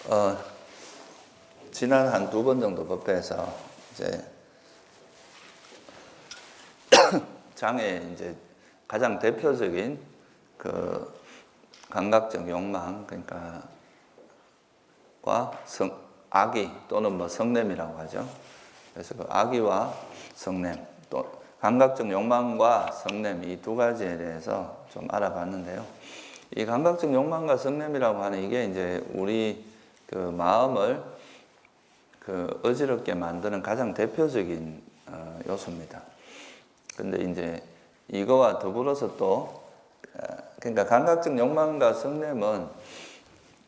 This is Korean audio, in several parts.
어, 지난 한 두 번 정도 법회에서 이제 장애의 이제 가장 대표적인 그 감각적 욕망, 그러니까 악의 또는 뭐 성냄이라고 하죠. 그래서 그 악의와 성냄, 또 감각적 욕망과 성냄 이 두 가지에 대해서 좀 알아봤는데요. 이 감각적 욕망과 성냄이라고 하는 이게 이제 우리 그 마음을 그 어지럽게 만드는 가장 대표적인 요소입니다. 근데 이제 이거와 더불어서 또 그러니까 감각적 욕망과 성냄은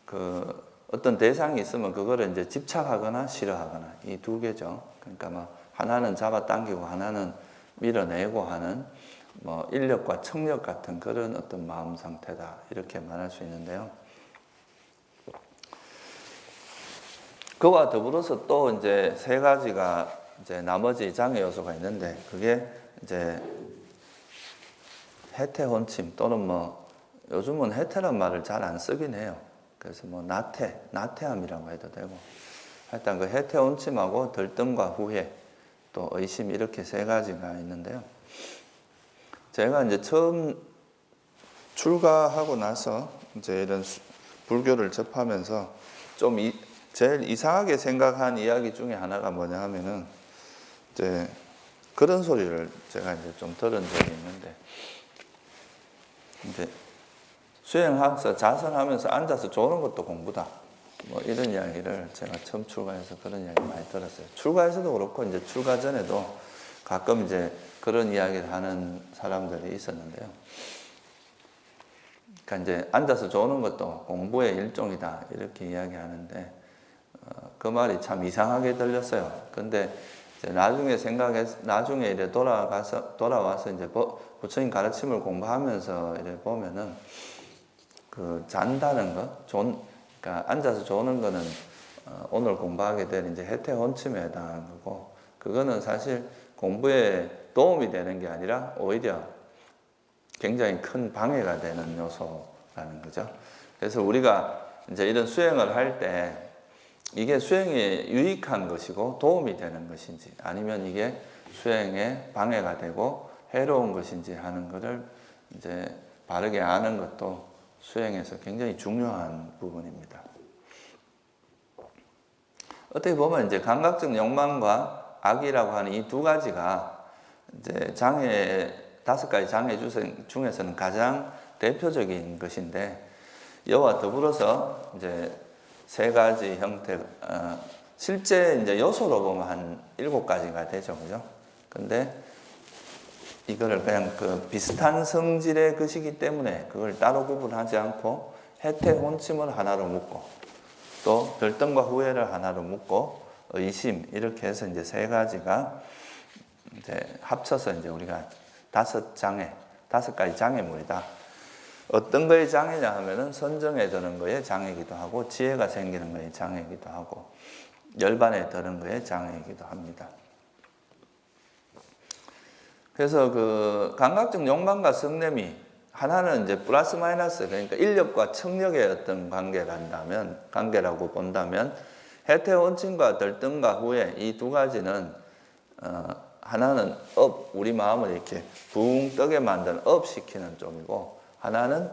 그 어떤 대상이 있으면 그거를 이제 집착하거나 싫어하거나 이 두 개죠. 그러니까 뭐 하나는 잡아당기고 하나는 밀어내고 하는 뭐 인력과 청력 같은 그런 어떤 마음 상태다 이렇게 말할 수 있는데요. 그와 더불어서 또 이제 세 가지가 이제 나머지 장애 요소가 있는데 그게 이제 해태혼침 또는 뭐 요즘은 해태란 말을 잘 안 쓰긴 해요. 그래서 뭐 나태함이라고 해도 되고 하여튼 그 해태혼침하고 들뜸과 후회 또 의심 이렇게 세 가지가 있는데요. 제가 이제 처음 출가하고 나서 이제 이런 불교를 접하면서 좀 제일 이상하게 생각한 이야기 중에 하나가 뭐냐 하면은 이제 그런 소리를 제가 이제 좀 들은 적이 있는데 이제 수행하면서 자선하면서 앉아서 조는 것도 공부다. 뭐 이런 이야기를 제가 처음 출가해서 그런 이야기 많이 들었어요. 출가해서도 그렇고 이제 출가 전에도 가끔 이제 그런 이야기를 하는 사람들이 있었는데요. 그러니까 이제 앉아서 조는 것도 공부의 일종이다 이렇게 이야기하는데 그 말이 참 이상하게 들렸어요. 근데 이제 나중에 이제 돌아와서 이제 부처님 가르침을 공부하면서 이래 보면은 그 잔다는 거, 그러니까 앉아서 조는 거는 오늘 공부하게 될 이제 해태혼침에 해당하는 거고, 그거는 사실 공부에 도움이 되는 게 아니라 오히려 굉장히 큰 방해가 되는 요소라는 거죠. 그래서 우리가 이제 이런 수행을 할 때 이게 수행에 유익한 것이고 도움이 되는 것인지 아니면 이게 수행에 방해가 되고 해로운 것인지 하는 것을 이제 바르게 아는 것도 수행에서 굉장히 중요한 부분입니다. 어떻게 보면 이제 감각적 욕망과 악이라고 하는 이 두 가지가 이제 다섯 가지 장애 중에서는 가장 대표적인 것인데 이와 더불어서 이제 세 가지 형태, 실제 이제 요소로 보면 한 7가지가 되죠, 그죠? 근데 이거를 그냥 그 비슷한 성질의 것이기 때문에 그걸 따로 구분하지 않고 해태혼침을 하나로 묶고 또 들뜸과 후회를 하나로 묶고 의심 이렇게 해서 이제 세 가지가 이제 합쳐서 이제 우리가 다섯 가지 장애물이다. 어떤 거의 장애냐 하면은 선정에 드는 거에 장애이기도 하고 지혜가 생기는 거에 장애이기도 하고 열반에 드는 거에 장애이기도 합니다. 그래서 그 감각적 욕망과 성냄이 하나는 이제 플러스 마이너스 그러니까 인력과 청력의 어떤 관계라고 본다면 해태혼침과 들뜸과 후회 이 두 가지는 하나는 우리 마음을 이렇게 붕 뜨게 만드는 시키는 쪽이고 하나는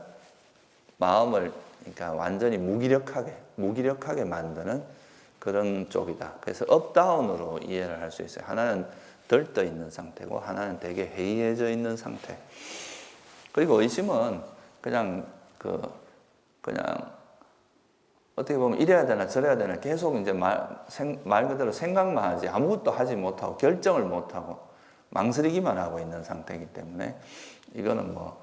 마음을 그러니까 완전히 무기력하게 만드는 그런 쪽이다. 그래서 업다운으로 이해를 할 수 있어요. 하나는 들떠 있는 상태고 하나는 되게 해이해져 있는 상태. 그리고 의심은 그냥 어떻게 보면 이래야 되나 저래야 되나 계속 이제 말 그대로 생각만 하지 아무것도 하지 못하고 결정을 못하고 망설이기만 하고 있는 상태이기 때문에 이거는 뭐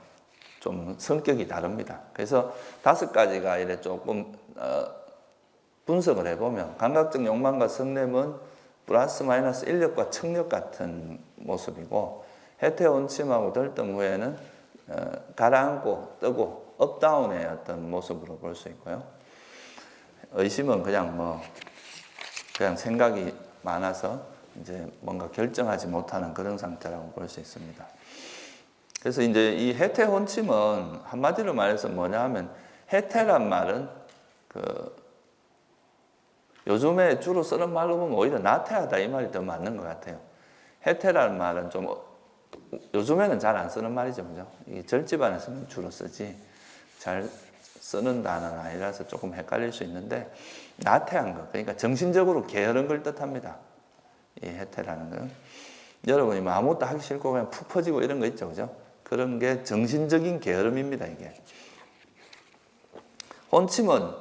좀 성격이 다릅니다. 그래서 5가지가 이래 조금 분석을 해보면 감각적 욕망과 성냄은 플러스 마이너스 인력과 청력 같은 모습이고 해태혼침하고 들뜸 후에는 가라앉고 뜨고 업다운의 어떤 모습으로 볼 수 있고요. 의심은 그냥 생각이 많아서 이제 뭔가 결정하지 못하는 그런 상태라고 볼 수 있습니다. 그래서 이제 이 해태혼침은 한마디로 말해서 뭐냐 하면 해태란 말은 그 요즘에 주로 쓰는 말로 보면 오히려 나태하다 이 말이 더 맞는 것 같아요. 해태라는 말은 좀 요즘에는 잘 안 쓰는 말이죠, 그죠? 이게 절집안에서는 주로 쓰지 잘 쓰는 단어는 아니라서 조금 헷갈릴 수 있는데 나태한 것, 그러니까 정신적으로 게으른 걸 뜻합니다. 이 해태라는 건 여러분이 뭐 아무것도 하기 싫고 그냥 푹 퍼지고 이런 거 있죠, 그죠? 그런 게 정신적인 게으름입니다, 이게. 혼침은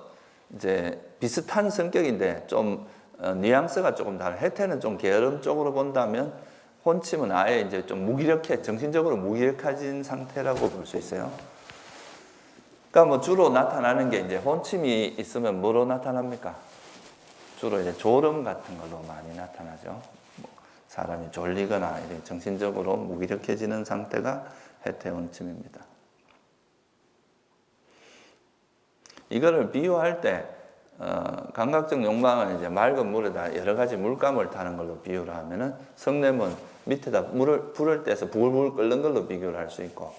이제 비슷한 성격인데 좀 뉘앙스가 조금 달라. 해태는 좀 게으름 쪽으로 본다면 혼침은 아예 이제 좀 무기력해, 정신적으로 무기력해진 상태라고 볼 수 있어요. 그러니까 뭐 주로 나타나는 게 이제 혼침이 있으면 뭐로 나타납니까? 주로 이제 졸음 같은 걸로 많이 나타나죠. 뭐 사람이 졸리거나 이렇게 정신적으로 무기력해지는 상태가 해태 혼침입니다. 이거를 비유할 때 감각적 욕망은 이제 맑은 물에다 여러 가지 물감을 타는 걸로 비유를 하면은 성냄은 밑에다 불을 떼서 부글부글 끓는 걸로 비교를 할 수 있고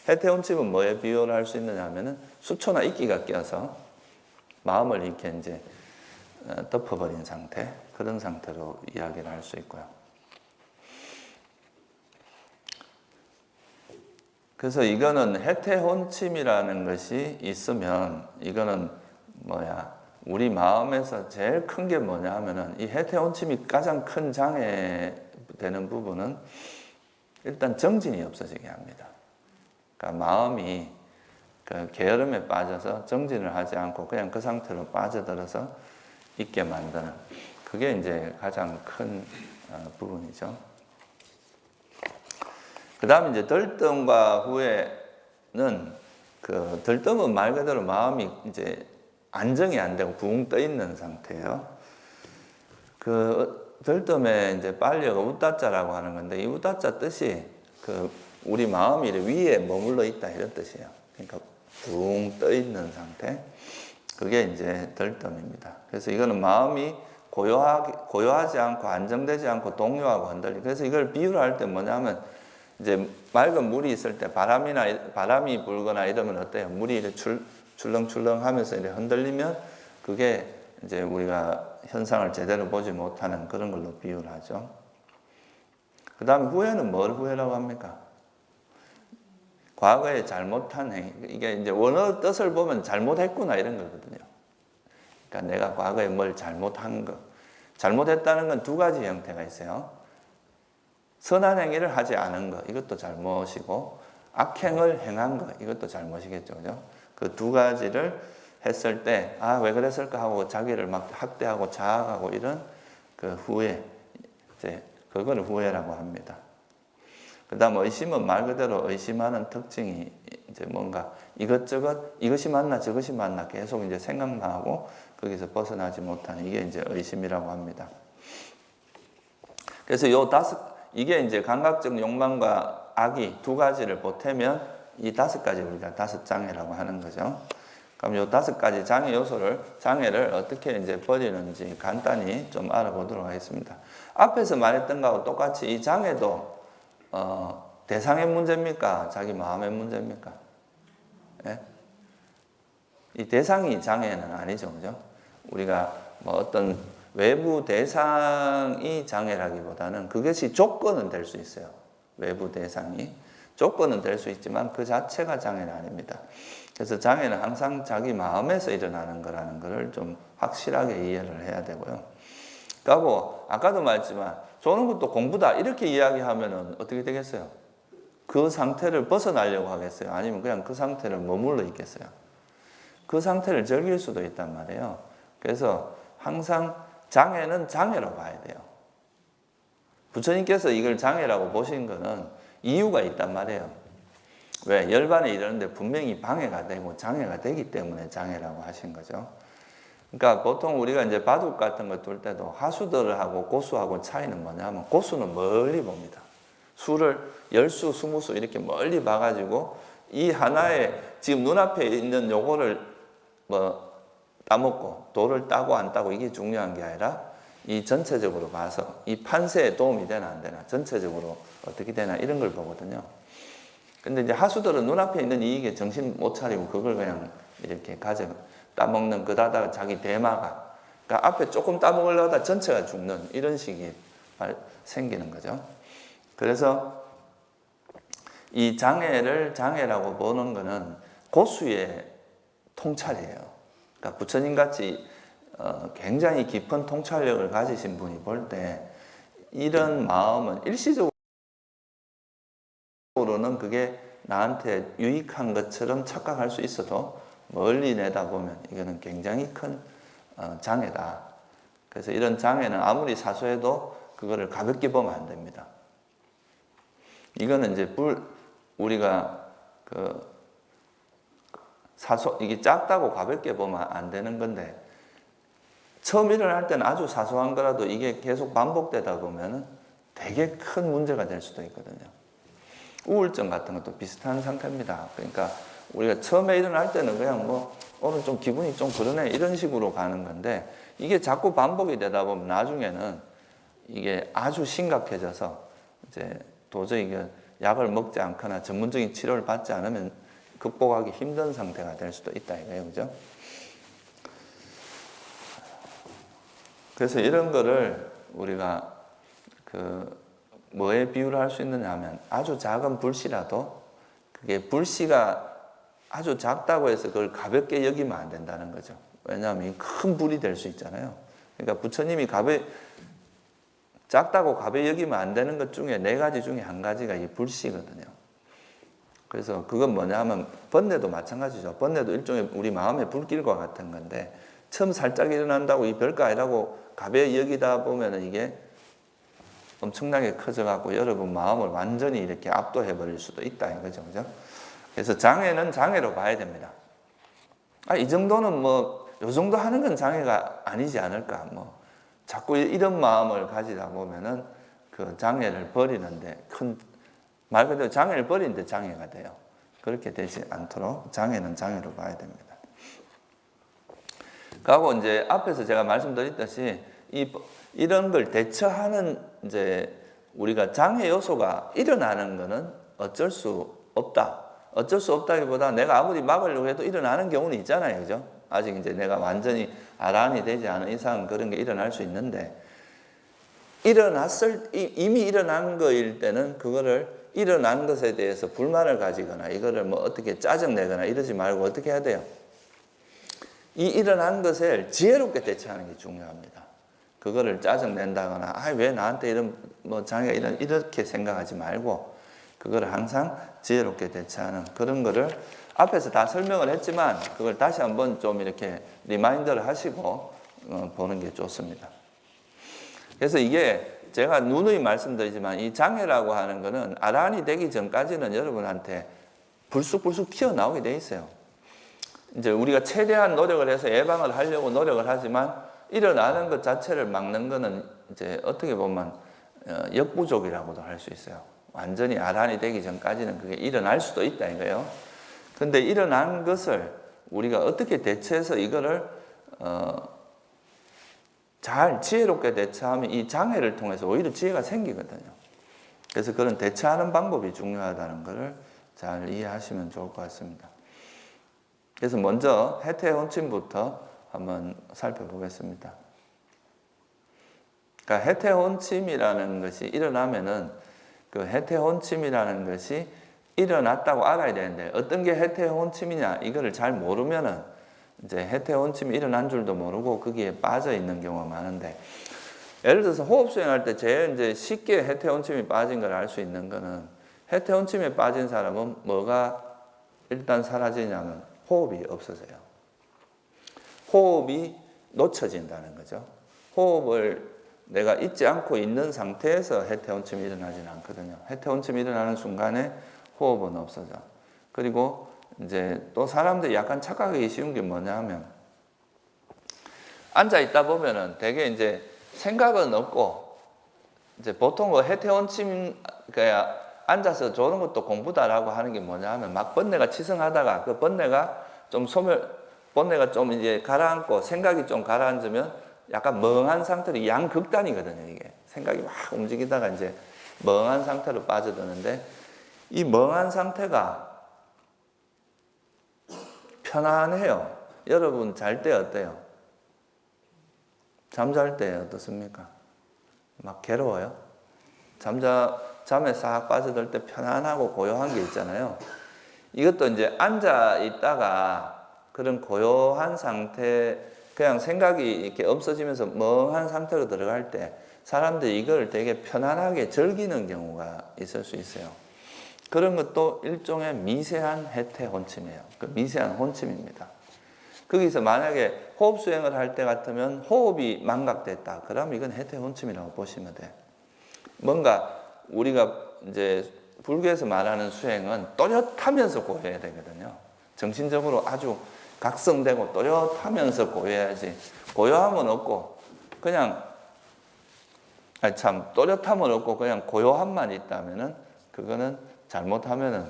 해태 혼침은 뭐에 비유를 할 수 있느냐 하면은 수초나 이끼가 껴서 마음을 이렇게 이제 덮어버린 상태, 그런 상태로 이야기를 할 수 있고요. 그래서 이거는 해태 혼침이라는 것이 있으면 이거는 우리 마음에서 제일 큰 게 뭐냐 하면은 이 해태 혼침이 가장 큰 장애되는 부분은 일단 정진이 없어지게 합니다. 그러니까 마음이 그 게으름에 빠져서 정진을 하지 않고 그냥 그 상태로 빠져들어서 있게 만드는, 그게 이제 가장 큰 부분이죠. 그 다음에 이제 들뜸과 후회는, 그 들뜸은 말 그대로 마음이 이제 안정이 안 되고 붕 떠 있는 상태예요. 그 들뜸에 이제 빨려가 우따자라고 하는 건데, 이 우따자 뜻이 그 우리 마음이 위에 머물러 있다 이런 뜻이에요. 그러니까 붕 떠 있는 상태. 그게 이제 들뜸입니다. 그래서 이거는 마음이 고요하지 않고 안정되지 않고 동요하고 흔들리고, 그래서 이걸 비유를 할 때 뭐냐면 이제 맑은 물이 있을 때 바람이 불거나 이러면 어때요? 물이 이렇게 출렁출렁 하면서 이렇게 흔들리면 그게 이제 우리가 현상을 제대로 보지 못하는 그런 걸로 비유를 하죠. 그 다음에 후회는 뭘 후회라고 합니까? 과거에 잘못한 행위. 이게 이제 원어 뜻을 보면 잘못했구나 이런 거거든요. 그러니까 내가 과거에 뭘 잘못한 거. 잘못했다는 건 두 가지 형태가 있어요. 선한 행위를 하지 않은 거, 이것도 잘못이고, 악행을 행한 거, 이것도 잘못이겠죠. 그죠? 그 두 가지를 했을 때, 왜 그랬을까 하고 자기를 막 학대하고 자학하고 이런 그 후회, 이제 그거를 후회라고 합니다. 그 다음 의심은 말 그대로 의심하는 특징이 이제 뭔가 이것저것, 이것이 맞나 저것이 맞나 계속 이제 생각나고 거기서 벗어나지 못하는, 이게 이제 의심이라고 합니다. 그래서 이게 이제 감각적 욕망과 악이 두 가지를 보태면 이 5가지 우리가 5장애라고 하는 거죠. 그럼 이 5가지 장애를 어떻게 이제 버리는지 간단히 좀 알아보도록 하겠습니다. 앞에서 말했던 거하고 똑같이 이 장애도 대상의 문제입니까? 자기 마음의 문제입니까? 예? 이 대상이 장애는 아니죠, 그죠? 우리가 뭐 어떤 외부 대상이 장애라기보다는 그것이 조건은 될 수 있어요. 외부 대상이 조건은 될 수 있지만 그 자체가 장애는 아닙니다. 그래서 장애는 항상 자기 마음에서 일어나는 거라는 것을 좀 확실하게 이해를 해야 되고요. 그러니까 뭐 아까도 말했지만 조는 것도 공부다 이렇게 이야기하면은 어떻게 되겠어요? 그 상태를 벗어나려고 하겠어요? 아니면 그냥 그 상태를 머물러 있겠어요? 그 상태를 즐길 수도 있단 말이에요. 그래서 항상 장애는 장애로 봐야 돼요. 부처님께서 이걸 장애라고 보신 거는 이유가 있단 말이에요. 왜? 열반에 이르는데 분명히 방해가 되고 장애가 되기 때문에 장애라고 하신 거죠. 그러니까 보통 우리가 이제 바둑 같은 거 둘 때도 하수들하고 고수하고 차이는 뭐냐면, 고수는 멀리 봅니다. 수를 10수, 20수 이렇게 멀리 봐가지고 이 하나에 지금 눈앞에 있는 요거를 따먹고 돌을 따고 안 따고 이게 중요한 게 아니라 이 전체적으로 봐서 이 판세에 도움이 되나 안 되나, 전체적으로 어떻게 되나 이런 걸 보거든요. 근데 이제 하수들은 눈앞에 있는 이익에 정신 못 차리고 그걸 그냥 이렇게 따먹는, 그다다가 자기 대마가 그러니까 앞에 조금 따먹으려다 전체가 죽는 이런 식이 생기는 거죠. 그래서 이 장애를 장애라고 보는 것은 고수의 통찰이에요. 그러니까 부처님 같이 굉장히 깊은 통찰력을 가지신 분이 볼 때 이런 마음은 일시적으로는 그게 나한테 유익한 것처럼 착각할 수 있어도 멀리 내다보면 이거는 굉장히 큰 장애다. 그래서 이런 장애는 아무리 사소해도 그거를 가볍게 보면 안 됩니다. 이거는 이제 우리가 이게 작다고 가볍게 보면 안 되는 건데, 처음 일어날 때는 아주 사소한 거라도 이게 계속 반복되다 보면 되게 큰 문제가 될 수도 있거든요. 우울증 같은 것도 비슷한 상태입니다. 그러니까 우리가 처음에 일어날 때는 그냥 뭐 오늘 좀 기분이 좀 그러네 이런 식으로 가는 건데, 이게 자꾸 반복이 되다 보면 나중에는 이게 아주 심각해져서 이제 도저히 약을 먹지 않거나 전문적인 치료를 받지 않으면 극복하기 힘든 상태가 될 수도 있다 이거예요. 그죠? 그래서 이런 거를 우리가 뭐에 비유를 할 수 있느냐 하면, 아주 작은 불씨라도 그게 불씨가 아주 작다고 해서 그걸 가볍게 여기면 안 된다는 거죠. 왜냐하면 큰 불이 될 수 있잖아요. 그러니까 부처님이 작다고 가벼이 여기면 안 되는 것 중에 4가지 중에 한 가지가 이 불씨거든요. 그래서 그건 뭐냐 하면 번뇌도 마찬가지죠. 번뇌도 일종의 우리 마음의 불길과 같은 건데, 처음 살짝 일어난다고 이 별거 아니라고 가벼이 여기다 보면은 이게 엄청나게 커져갖고 여러분 마음을 완전히 이렇게 압도해 버릴 수도 있다 이거죠. 그죠? 그래서 장애는 장애로 봐야 됩니다. 이 정도는 뭐, 요 정도 하는 건 장애가 아니지 않을까. 뭐, 자꾸 이런 마음을 가지다 보면은 그 장애를 버리는데 말 그대로 장애를 버리는데 장애가 돼요. 그렇게 되지 않도록 장애는 장애로 봐야 됩니다. 그리고 이제 앞에서 제가 말씀드렸듯이 이런 걸 대처하는 이제 우리가 장애 요소가 일어나는 거는 어쩔 수 없다. 어쩔 수 없다기보다 내가 아무리 막으려고 해도 일어나는 경우는 있잖아요. 그죠? 아직 이제 내가 완전히 아란이 되지 않은 이상 그런 게 일어날 수 있는데, 이미 일어난 거일 때는 그거를 일어난 것에 대해서 불만을 가지거나 이거를 뭐 어떻게 짜증내거나 이러지 말고 어떻게 해야 돼요? 이 일어난 것을 지혜롭게 대처하는 게 중요합니다. 그거를 짜증낸다거나 왜 나한테 이런 뭐 장애가 이렇게 생각하지 말고 그거를 항상 지혜롭게 대처하는 그런 거를 앞에서 다 설명을 했지만 그걸 다시 한번 좀 이렇게 리마인더를 하시고 보는 게 좋습니다. 그래서 이게 제가 누누이 말씀드리지만 이 장애라고 하는 거는 아란이 되기 전까지는 여러분한테 불쑥불쑥 튀어나오게 돼 있어요. 이제 우리가 최대한 노력을 해서 예방을 하려고 노력을 하지만 일어나는 것 자체를 막는 거는 이제 어떻게 보면 역부족이라고도 할 수 있어요. 완전히 아란이 되기 전까지는 그게 일어날 수도 있다 이거예요. 근데 일어난 것을 우리가 어떻게 대처해서 이거를 잘 지혜롭게 대처하면 이 장애를 통해서 오히려 지혜가 생기거든요. 그래서 그런 대처하는 방법이 중요하다는 것을 잘 이해하시면 좋을 것 같습니다. 그래서 먼저 해태혼침부터 한번 살펴보겠습니다. 그러니까 해태혼침이라는 것이 일어나면은 그 해태혼침이라는 것이 일어났다고 알아야 되는데, 어떤 게 해태혼침이냐 이거를 잘 모르면은 이제 해태혼침이 일어난 줄도 모르고 거기에 빠져 있는 경우가 많은데, 예를 들어서 호흡 수행할 때 제일 이제 쉽게 해태혼침이 빠진 걸 알 수 있는 거는, 해태혼침에 빠진 사람은 뭐가 일단 사라지냐면 호흡이 없어져요. 호흡이 놓쳐진다는 거죠. 호흡을 내가 잊지 않고 있는 상태에서 해태혼침이 일어나지는 않거든요. 해태혼침이 일어나는 순간에 호흡은 없어져. 그리고 이제 또 사람들이 약간 착각하기 쉬운 게 뭐냐 하면, 앉아 있다 보면은 되게 이제 생각은 없고, 이제 보통 해태혼침, 그러니까 앉아서 조는 것도 공부다라고 하는 게 뭐냐 하면, 막 번뇌가 치성하다가 그 번뇌가 좀 이제 가라앉고 생각이 좀 가라앉으면 약간 멍한 상태로 양극단이거든요. 이게 생각이 막 움직이다가 이제 멍한 상태로 빠져드는데, 이 멍한 상태가 편안해요. 여러분 잘 때 어때요? 잠잘 때 어떻습니까? 막 괴로워요? 잠에 싹 빠져들 때 편안하고 고요한 게 있잖아요. 이것도 이제 앉아 있다가 그런 고요한 상태, 그냥 생각이 이렇게 없어지면서 멍한 상태로 들어갈 때 사람들이 이걸 되게 편안하게 즐기는 경우가 있을 수 있어요. 그런 것도 일종의 미세한 해태 혼침이에요. 그 미세한 혼침입니다. 거기서 만약에 호흡 수행을 할 때 같으면 호흡이 망각됐다. 그러면 이건 해태 혼침이라고 보시면 돼. 뭔가 우리가 이제 불교에서 말하는 수행은 또렷하면서 고요해야 되거든요. 정신적으로 아주 각성되고 또렷하면서 고요해야지. 고요함은 없고 그냥 또렷함은 없고 그냥 고요함만 있다면은 그거는 잘못하면은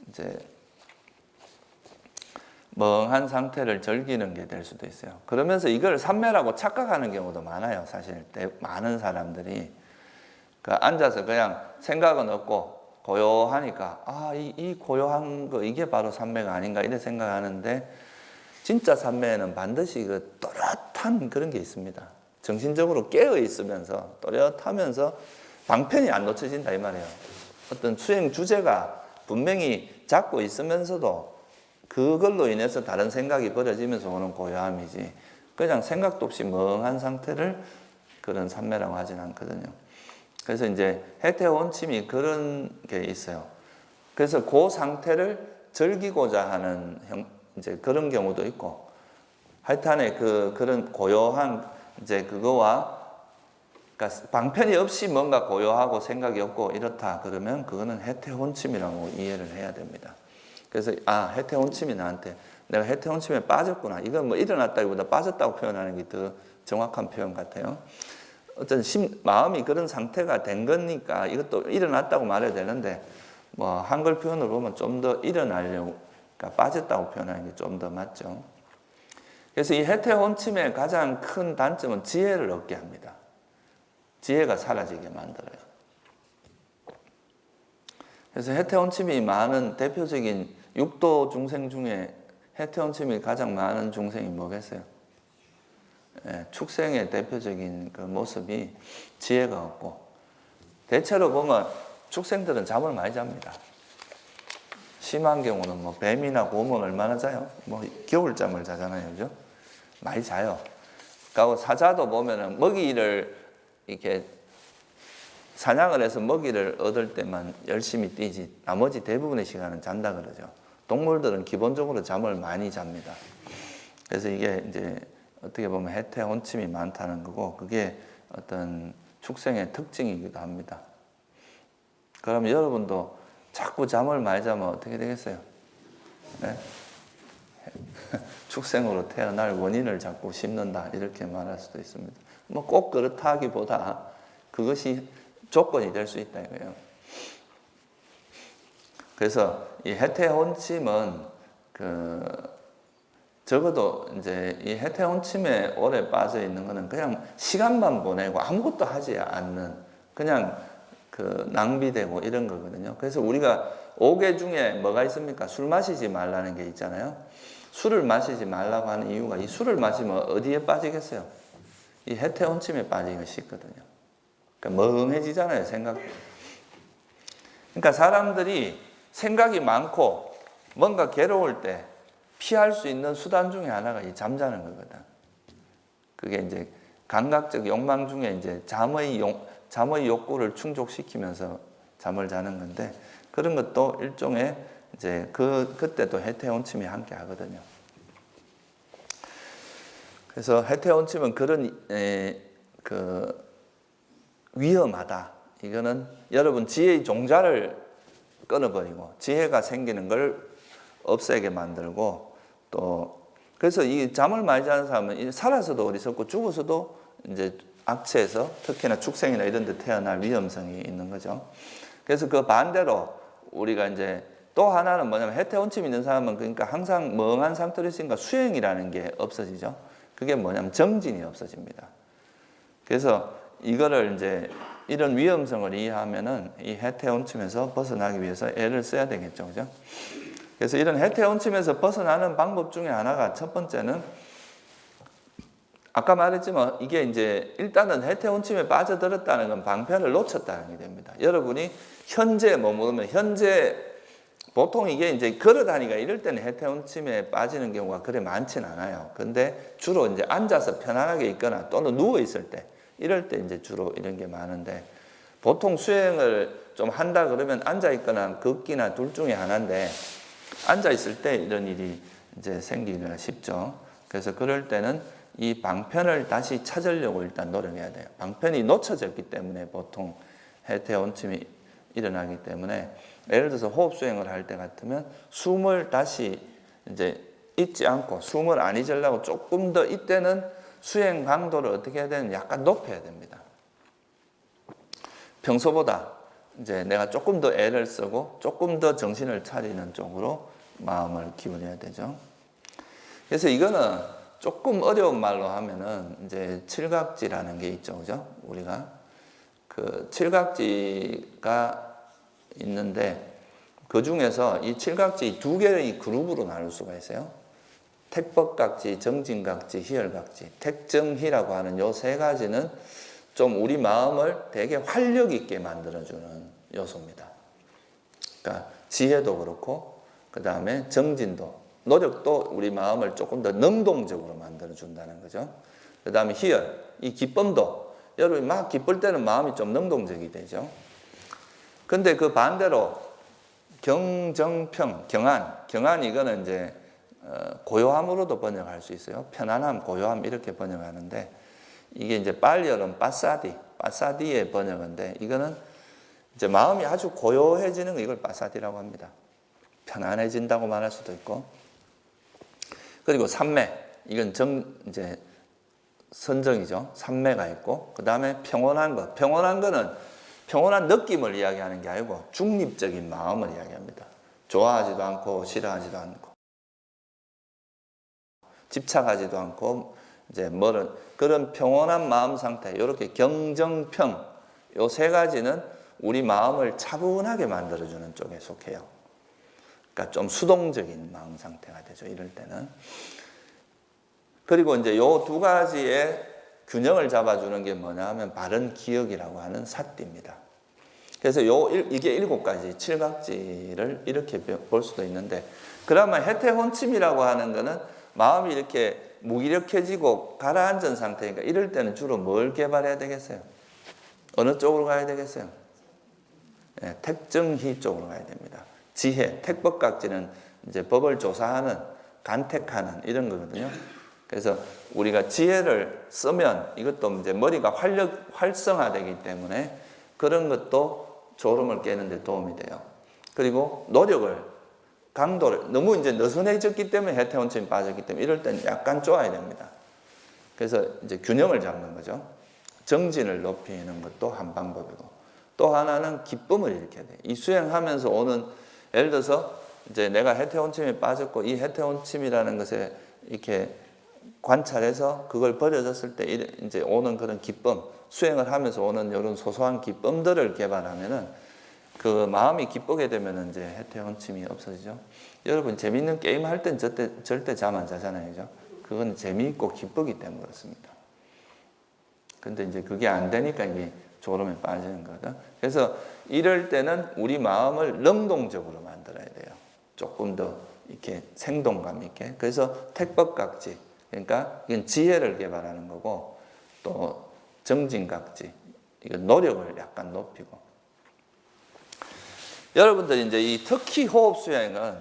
이제 멍한 상태를 즐기는 게 될 수도 있어요. 그러면서 이걸 삼매라고 착각하는 경우도 많아요. 사실 많은 사람들이 앉아서 그냥 생각은 없고 고요하니까 이 고요한 거 이게 바로 삼매가 아닌가 이렇게 생각하는데 진짜 삼매에는 반드시 그 또렷한 그런 게 있습니다. 정신적으로 깨어 있으면서 또렷하면서 방편이 안 놓쳐진다 이 말이에요. 어떤 수행 주제가 분명히 잡고 있으면서도 그걸로 인해서 다른 생각이 벌어지면서 오는 고요함이지 그냥 생각도 없이 멍한 상태를 그런 삼매라고 하진 않거든요. 그래서 이제 해태 혼침이 그런 게 있어요. 그래서 그 상태를 즐기고자 하는 이제 그런 경우도 있고 하여튼에 그런 고요한 이제 그거와 그러니까 방편이 없이 뭔가 고요하고 생각이 없고 이렇다 그러면 그거는 해태 혼침이라고 이해를 해야 됩니다. 그래서 해태 혼침이 나한테 내가 해태 혼침에 빠졌구나. 이건 뭐 일어났다기보다 빠졌다고 표현하는 게 더 정확한 표현 같아요. 어떤 마음이 그런 상태가 된 거니까 이것도 일어났다고 말해야 되는데 뭐 한글 표현을 보면 좀 더 일어나려고 그러니까 빠졌다고 표현하는 게 좀 더 맞죠. 그래서 이 해태 혼침의 가장 큰 단점은 지혜를 얻게 합니다. 지혜가 사라지게 만들어요. 그래서 해태 혼침이 많은 대표적인 육도 중생 중에 해태 혼침이 가장 많은 중생이 뭐겠어요? 축생의 대표적인 그 모습이 지혜가 없고 대체로 보면 축생들은 잠을 많이 잡니다. 심한 경우는 뭐 뱀이나 곰은 얼마나 자요? 뭐 겨울잠을 자잖아요, 그죠? 많이 자요. 그리고 사자도 보면은 먹이를 이렇게 사냥을 해서 먹이를 얻을 때만 열심히 뛰지 나머지 대부분의 시간은 잔다 그러죠. 동물들은 기본적으로 잠을 많이 잡니다. 그래서 이게 이제 어떻게 보면 해태 혼침이 많다는 거고 그게 어떤 축생의 특징이기도 합니다. 그럼 여러분도 자꾸 잠을 많이 자면 어떻게 되겠어요? 네? 축생으로 태어날 원인을 자꾸 심는다 이렇게 말할 수도 있습니다. 뭐 꼭 그렇다 하기보다 그것이 조건이 될 수 있다 이거예요. 그래서 이 해태 혼침은 적어도 이제 이 해태 혼침에 오래 빠져 있는 거는 그냥 시간만 보내고 아무것도 하지 않는 그냥 낭비되고 이런 거거든요. 그래서 우리가 5개 중에 뭐가 있습니까? 술 마시지 말라는 게 있잖아요. 술을 마시지 말라고 하는 이유가 이 술을 마시면 어디에 빠지겠어요? 이 해태 혼침에 빠지기가 쉽거든요. 그러니까 멍해지잖아요, 생각. 그러니까 사람들이 생각이 많고 뭔가 괴로울 때 피할 수 있는 수단 중에 하나가 이 잠자는 거거든. 그게 이제 감각적 욕망 중에 이제 잠의 욕구를 충족시키면서 잠을 자는 건데 그런 것도 일종의 이제 그때도 해태 혼침이 함께 하거든요. 그래서 해태 혼침은 그런 위험하다. 이거는 여러분 지혜의 종자를 끊어버리고 지혜가 생기는 걸 없애게 만들고 또 그래서 이 잠을 많이 자는 사람은 살아서도 어리석고 죽어서도 이제 악체에서 특히나 축생이나 이런 데 태어날 위험성이 있는 거죠. 그래서 그 반대로 우리가 이제 또 하나는 뭐냐면 해태 혼침이 있는 사람은 그러니까 항상 멍한 상태로 있으니까 수행이라는 게 없어지죠. 그게 뭐냐면 정진이 없어집니다. 그래서 이거를 이제 이런 위험성을 이해하면은 이 해태 혼침에서 벗어나기 위해서 애를 써야 되겠죠. 그죠? 그래서 이런 해태 혼침에서 벗어나는 방법 중에 하나가 첫 번째는 아까 말했지만 이게 이제 일단은 해태혼침에 빠져들었다는 건 방편을 놓쳤다는 게 됩니다. 여러분이 현재 머무르면 현재 보통 이게 이제 걸어다니가 이럴 때는 해태혼침에 빠지는 경우가 그래 많진 않아요. 근데 주로 이제 앉아서 편안하게 있거나 또는 누워 있을 때 이럴 때 이제 주로 이런 게 많은데 보통 수행을 좀 한다 그러면 앉아 있거나 걷기나 둘 중에 하나인데 앉아 있을 때 이런 일이 이제 생기기가 쉽죠. 그래서 그럴 때는 이 방편을 다시 찾으려고 일단 노력해야 돼요. 방편이 놓쳐졌기 때문에 보통 해태혼침이 일어나기 때문에 예를 들어서 호흡 수행을 할 때 같으면 숨을 다시 이제 잊지 않고 숨을 안 잊으려고 조금 더 이때는 수행 강도를 어떻게 해야 되는 약간 높여야 됩니다. 평소보다 이제 내가 조금 더 애를 쓰고 조금 더 정신을 차리는 쪽으로 마음을 기울여야 되죠. 그래서 이거는 조금 어려운 말로 하면은 이제 칠각지라는 게 있죠, 그죠? 우리가 그 칠각지가 있는데 그 중에서 이 칠각지 두 개의 그룹으로 나눌 수가 있어요. 택법각지, 정진각지, 희열각지. 택정희라고 하는 요 세 가지는 좀 우리 마음을 되게 활력 있게 만들어주는 요소입니다. 그러니까 지혜도 그렇고 그 다음에 정진도 노력도 우리 마음을 조금 더 능동적으로 만들어준다는 거죠. 그 다음에 희열, 이 기쁨도 여러분이 막 기쁠 때는 마음이 좀 능동적이 되죠. 근데 그 반대로 경정평, 경안 이거는 이제 고요함으로도 번역할 수 있어요. 편안함, 고요함 이렇게 번역하는데 이게 이제 빨리어는 빠사디의 번역인데 이거는 이제 마음이 아주 고요해지는 거 이걸 빠사디라고 합니다. 편안해진다고 말할 수도 있고 그리고 삼매 이건 이제 선정이죠. 삼매가 있고 그 다음에 평온한 것. 평온한 거는 평온한 느낌을 이야기하는 게 아니고 중립적인 마음을 이야기합니다. 좋아하지도 않고 싫어하지도 않고 집착하지도 않고 이제 그런 평온한 마음 상태. 이렇게 경정평 요 세 가지는 우리 마음을 차분하게 만들어주는 쪽에 속해요. 그러니까 좀 수동적인 마음 상태가 되죠. 이럴 때는. 그리고 이제 요 두 가지의 균형을 잡아주는 게 뭐냐 하면 바른 기억이라고 하는 사띠입니다. 그래서 이게 7가지, 칠각지를 이렇게 볼 수도 있는데 그러면 해태혼침이라고 하는 거는 마음이 이렇게 무기력해지고 가라앉은 상태니까 이럴 때는 주로 뭘 개발해야 되겠어요? 어느 쪽으로 가야 되겠어요? 네, 택정희 쪽으로 가야 됩니다. 지혜, 택법각지는 이제 법을 조사하는, 간택하는 이런 거거든요. 그래서 우리가 지혜를 쓰면 이것도 이제 머리가 활성화되기 때문에 그런 것도 졸음을 깨는 데 도움이 돼요. 그리고 노력을, 강도를, 너무 이제 느슨해졌기 때문에 해태혼침이 빠졌기 때문에 이럴 때는 약간 쪼아야 됩니다. 그래서 이제 균형을 잡는 거죠. 정진을 높이는 것도 한 방법이고 또 하나는 기쁨을 일으켜야 돼요. 이 수행하면서 오는 예를 들어서 이제 내가 해태혼침에 빠졌고 이 해태혼침이라는 것에 이렇게 관찰해서 그걸 버려졌을 때 이제 오는 그런 기쁨, 수행을 하면서 오는 이런 소소한 기쁨들을 개발하면은 그 마음이 기쁘게 되면은 이제 해태혼침이 없어지죠. 여러분 재밌는 게임 할 땐 절대 잠 안 자잖아요, 그죠? 그건 재미있고 기쁘기 때문에 그렇습니다. 근데 이제 그게 안 되니까 이게 졸음에 빠지는 거다. 그래서 이럴 때는 우리 마음을 능동적으로 만들어야 돼요. 조금 더 이렇게 생동감 있게. 그래서 택법각지, 그러니까 이건 지혜를 개발하는 거고 또 정진각지, 이건 노력을 약간 높이고. 여러분들이 이제 이 특히 호흡 수행은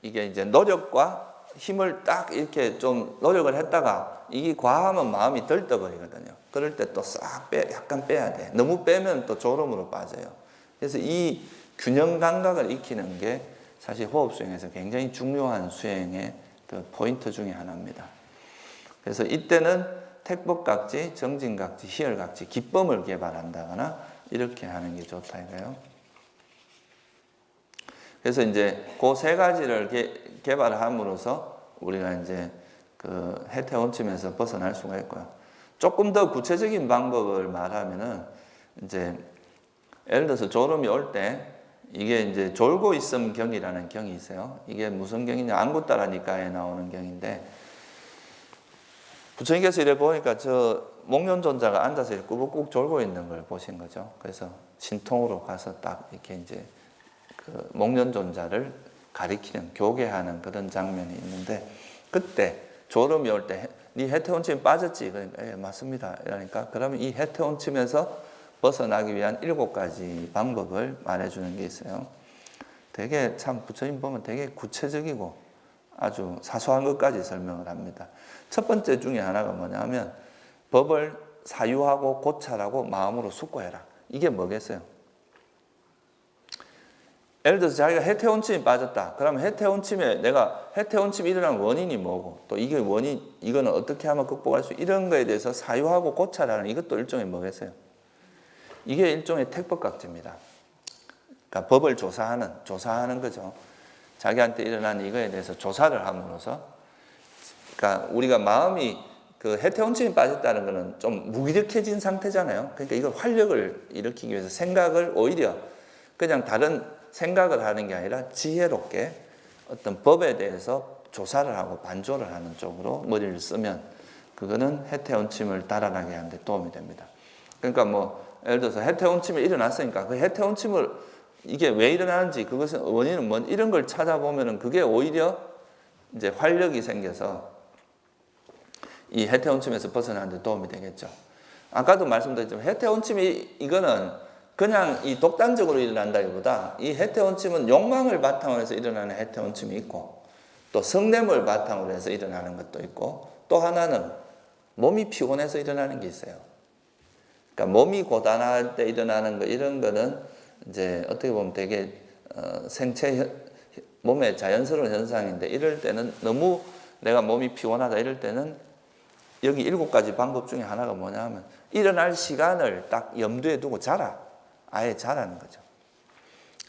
이게 이제 노력과 힘을 딱 이렇게 좀 노력을 했다가 이게 과하면 마음이 들떠버리거든요. 그럴 때 또 약간 빼야 돼. 너무 빼면 또 졸음으로 빠져요. 그래서 이 균형 감각을 익히는 게 사실 호흡 수행에서 굉장히 중요한 수행의 그 포인트 중에 하나입니다. 그래서 이때는 택법각지, 정진각지, 희열각지, 기쁨을 개발한다거나 이렇게 하는 게 좋다 이거예요. 그래서 이제 그 세 가지를 개발함으로써 우리가 이제 그 해태혼침에서 벗어날 수가 있고요. 조금 더 구체적인 방법을 말하면은 이제 예를 들어서 졸음이 올 때 이게 이제 졸고 있음 경이라는 경이 있어요. 이게 무슨 경이냐? 안구따라니까에 나오는 경인데 부처님께서 이래 보니까 저 목련존자가 앉아서 이렇게 꾸벅꾸벅 졸고 있는 걸 보신 거죠. 그래서 신통으로 가서 딱 이렇게 이제 그 목련존자를 가리키는 교계하는 그런 장면이 있는데, 그때 졸음이 올 때 네 해태원침 빠졌지? 그러니까 예, 맞습니다. 이러니까 그러면 이 해태원침에서 벗어나기 위한 7가지 방법을 말해주는 게 있어요. 되게 참 부처님 보면 되게 구체적이고 아주 사소한 것까지 설명을 합니다. 첫 번째 중에 하나가 뭐냐면 법을 사유하고 고찰하고 마음으로 숙고해라. 이게 뭐겠어요? 예를 들어서 자기가 해태원침이 빠졌다. 그러면 해태원침에 내가 해태원침이 일어난 원인이 뭐고, 또 이게 이거는 어떻게 하면 극복할 수, 이런 거에 대해서 사유하고 고찰하는 이것도 일종의 뭐겠어요? 이게 일종의 택법각지입니다. 그러니까 법을 조사하는 거죠. 자기한테 일어난 이거에 대해서 조사를 함으로써, 그러니까 우리가 마음이 그 해태원침이 빠졌다는 거는 좀 무기력해진 상태잖아요. 그러니까 이걸 활력을 일으키기 위해서 생각을 오히려 그냥 다른 생각을 하는 게 아니라 지혜롭게 어떤 법에 대해서 조사를 하고 반조를 하는 쪽으로 머리를 쓰면 그거는 해태원침을 달아나게 하는 데 도움이 됩니다. 그러니까 뭐 예를 들어서 해태원침이 일어났으니까 그 해태원침을 이게 왜 일어나는지, 그것은 원인은 뭔, 이런 걸 찾아보면은 그게 오히려 이제 활력이 생겨서 이 해태원침에서 벗어나는 데 도움이 되겠죠. 아까도 말씀드렸지만 해태원침이 이거는 그냥 이 독단적으로 일어난다기보다 이 해태원침은 욕망을 바탕으로 해서 일어나는 해태원침이 있고, 또 성냄을 바탕으로 해서 일어나는 것도 있고, 또 하나는 몸이 피곤해서 일어나는 게 있어요. 그러니까 몸이 고단할 때 일어나는 거, 이런 거는 이제 어떻게 보면 되게 몸의 자연스러운 현상인데, 이럴 때는 너무 내가 몸이 피곤하다 이럴 때는 여기 7가지 방법 중에 하나가 뭐냐 하면 일어날 시간을 딱 염두에 두고 자라. 아예 자라는 거죠.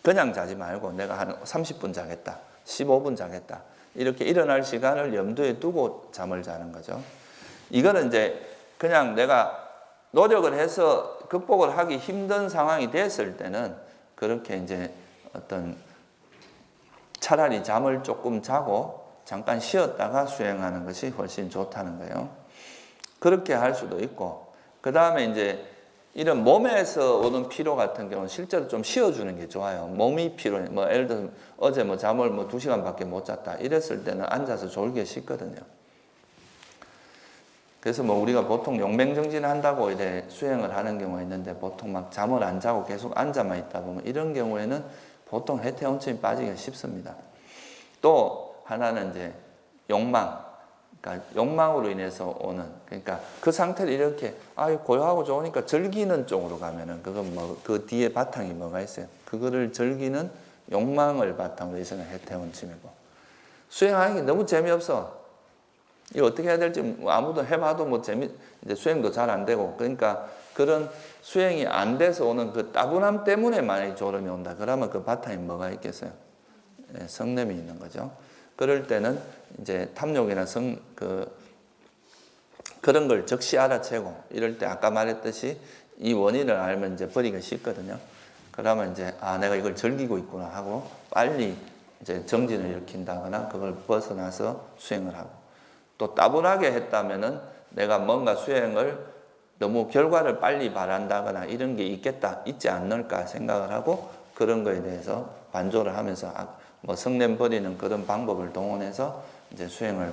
그냥 자지 말고 내가 한 30분 자겠다, 15분 자겠다, 이렇게 일어날 시간을 염두에 두고 잠을 자는 거죠. 이거는 이제 그냥 내가 노력을 해서 극복을 하기 힘든 상황이 됐을 때는 그렇게 이제 어떤 차라리 잠을 조금 자고 잠깐 쉬었다가 수행하는 것이 훨씬 좋다는 거예요. 그렇게 할 수도 있고, 그 다음에 이제 이런 몸에서 오는 피로 같은 경우는 실제로 좀 쉬어주는 게 좋아요. 몸이 피로해. 뭐 예를 들어서 어제 뭐 잠을 2시간밖에 못 잤다 이랬을 때는 앉아서 졸기가 쉽거든요. 그래서 뭐 우리가 보통 용맹정진 한다고 이래 수행을 하는 경우가 있는데, 보통 막 잠을 안 자고 계속 앉아만 있다 보면 이런 경우에는 보통 해태원침이 빠지기가 쉽습니다. 또 하나는 이제 욕망. 그러니까 욕망으로 인해서 오는, 그러니까 그 상태를 이렇게 고요하고 좋으니까 즐기는 쪽으로 가면은 그건 뭐 그 뒤에 바탕이 뭐가 있어요? 그거를 즐기는 욕망을 바탕으로 해서는 해태원침이고, 수행하는 게 너무 재미없어. 이거 어떻게 해야 될지 아무도 해봐도 뭐 이제 수행도 잘 안 되고, 그러니까 그런 수행이 안 돼서 오는 그 따분함 때문에 만약에 졸음이 온다. 그러면 그 바탕에 뭐가 있겠어요? 성냄이 있는 거죠. 그럴 때는 이제 탐욕이나 그런 걸 적시 알아채고, 이럴 때 아까 말했듯이 이 원인을 알면 이제 버리기가 쉽거든요. 그러면 이제 내가 이걸 즐기고 있구나 하고 빨리 이제 정진을 일으킨다거나 그걸 벗어나서 수행을 하고, 또 따분하게 했다면은 내가 뭔가 수행을 너무 결과를 빨리 바란다거나 이런 게 있지 않을까 생각을 하고, 그런 거에 대해서 반조를 하면서 뭐 성냄 버리는 그런 방법을 동원해서 이제 수행을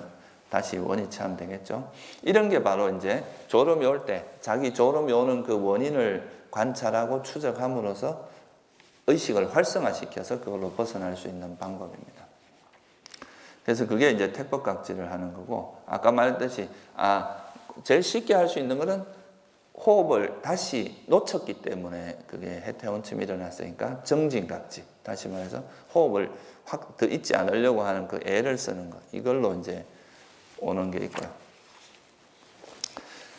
다시 원위치하면 되겠죠. 이런 게 바로 이제 졸음이 올 때 자기 졸음이 오는 그 원인을 관찰하고 추적함으로써 의식을 활성화시켜서 그걸로 벗어날 수 있는 방법입니다. 그래서 그게 이제 택법각지를 하는 거고, 아까 말했듯이 제일 쉽게 할 수 있는 거는 호흡을 다시 놓쳤기 때문에 그게 해태원침이 일어났으니까 정진각지, 다시 말해서 호흡을 확 더 잊지 않으려고 하는 그 애를 쓰는 것, 이걸로 이제 오는 게 있고요.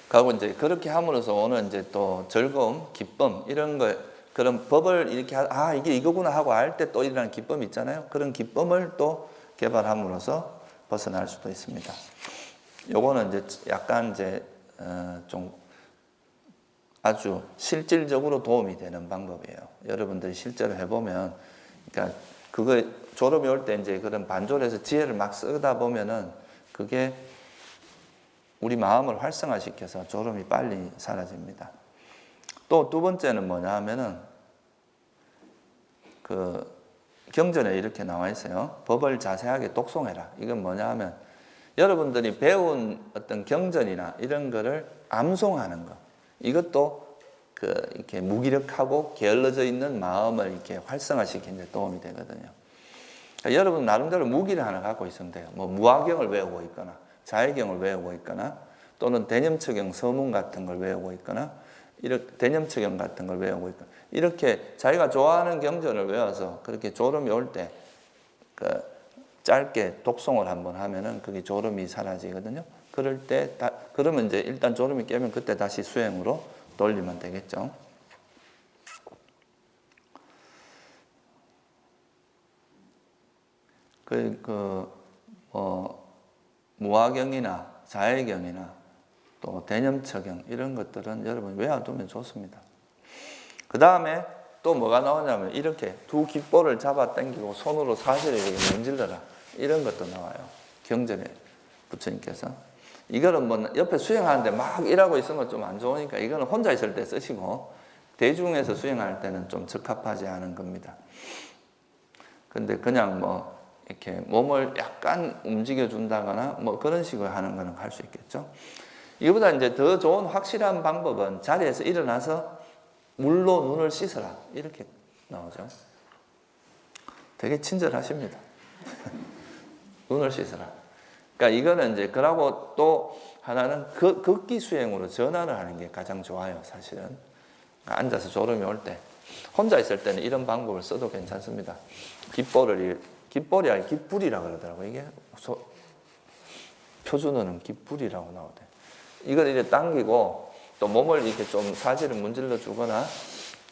그리고 이제 그렇게 함으로써 오는 이제 또 즐거움, 기쁨, 이런 거, 그런 법을 이렇게 이게 이거구나 하고 알 때 또 일어나는 기쁨이 있잖아요. 그런 기쁨을 또 개발함으로써 벗어날 수도 있습니다. 요거는 이제 약간 이제 좀 아주 실질적으로 도움이 되는 방법이에요. 여러분들이 실제로 해보면, 그러니까 그거 졸음이 올 때 이제 그런 반조를 해서 지혜를 막 쓰다 보면은 그게 우리 마음을 활성화시켜서 졸음이 빨리 사라집니다. 또 두 번째는 뭐냐 하면은 그 경전에 이렇게 나와 있어요. 법을 자세하게 독송해라. 이건 뭐냐 하면 여러분들이 배운 어떤 경전이나 이런 거를 암송하는 거. 이것도 이렇게 무기력하고 게을러져 있는 마음을 이렇게 활성화시키는 데 도움이 되거든요. 그러니까 여러분 나름대로 무기를 하나 갖고 있으면 돼요. 뭐 무화경을 외우고 있거나 자해경을 외우고 있거나 또는 대념처경 서문 같은 걸 외우고 있거나 이렇게 대념처경 같은 걸 외우고 있거나 이렇게 자기가 좋아하는 경전을 외워서 그렇게 졸음이 올 때 짧게 독송을 한번 하면은 그게 졸음이 사라지거든요. 그럴 때 그러면 이제 일단 졸음이 깨면 그때 다시 수행으로 돌리면 되겠죠. 무화경이나 자해경이나 또 대념처경 이런 것들은 여러분 외워두면 좋습니다. 그 다음에 또 뭐가 나오냐면 이렇게 두 깃볼을 잡아 당기고 손으로 사실을 이렇게 문질러라 이런 것도 나와요. 경전에 부처님께서 이거는 뭐 옆에 수행하는데 막 일하고 있으면 좀 안 좋으니까 이거는 혼자 있을 때 쓰시고 대중에서 수행할 때는 좀 적합하지 않은 겁니다. 근데 그냥 뭐 이렇게 몸을 약간 움직여 준다거나 뭐 그런 식으로 하는 거는 할 수 있겠죠. 이거보다 이제 더 좋은 확실한 방법은 자리에서 일어나서 물로 눈을 씻어라 이렇게 나오죠. 되게 친절하십니다. 눈을 씻어라. 그러니까 이거는 이제 그러고 또 하나는 걷기 수행으로 전환을 하는 게 가장 좋아요. 사실은 그러니까 앉아서 졸음이 올 때 혼자 있을 때는 이런 방법을 써도 괜찮습니다. 깃볼이 아니라 깃불이라 그러더라고요. 이게 표준어는 깃불이라고 나오대. 이걸 이렇게 당기고 또 몸을 이렇게 좀 사지를 문질러 주거나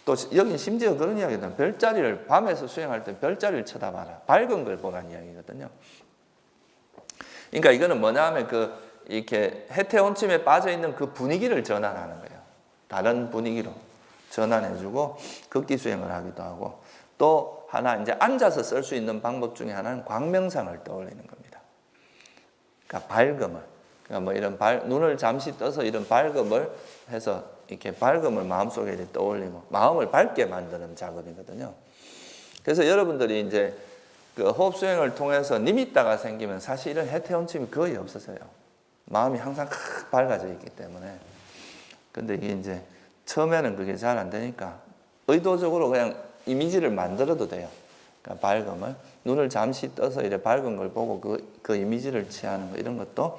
또 여긴 심지어 그런 이야기다. 별자리를 밤에서 수행할 때 별자리를 쳐다봐라. 밝은 걸 보라는 이야기거든요. 그러니까 이거는 뭐냐 하면 이렇게 해태혼침에 빠져 있는 그 분위기를 전환하는 거예요. 다른 분위기로 전환해주고 걷기 수행을 하기도 하고 또 하나 이제 앉아서 쓸 수 있는 방법 중에 하나는 광명상을 떠올리는 겁니다. 그러니까 밝음을. 그러니까 뭐 이런 눈을 잠시 떠서 이런 밝음을 해서 이렇게 밝음을 마음속에 이제 떠올리고 마음을 밝게 만드는 작업이거든요. 그래서 여러분들이 이제 그 호흡 수행을 통해서 니미따가 생기면 사실 이런 해태혼침이 거의 없어져요. 마음이 항상 밝아져 있기 때문에. 근데 이게 이제 처음에는 그게 잘 안 되니까 의도적으로 그냥 이미지를 만들어도 돼요. 그러니까 밝음을 눈을 잠시 떠서 이래 밝은 걸 보고 그 이미지를 취하는 거 이런 것도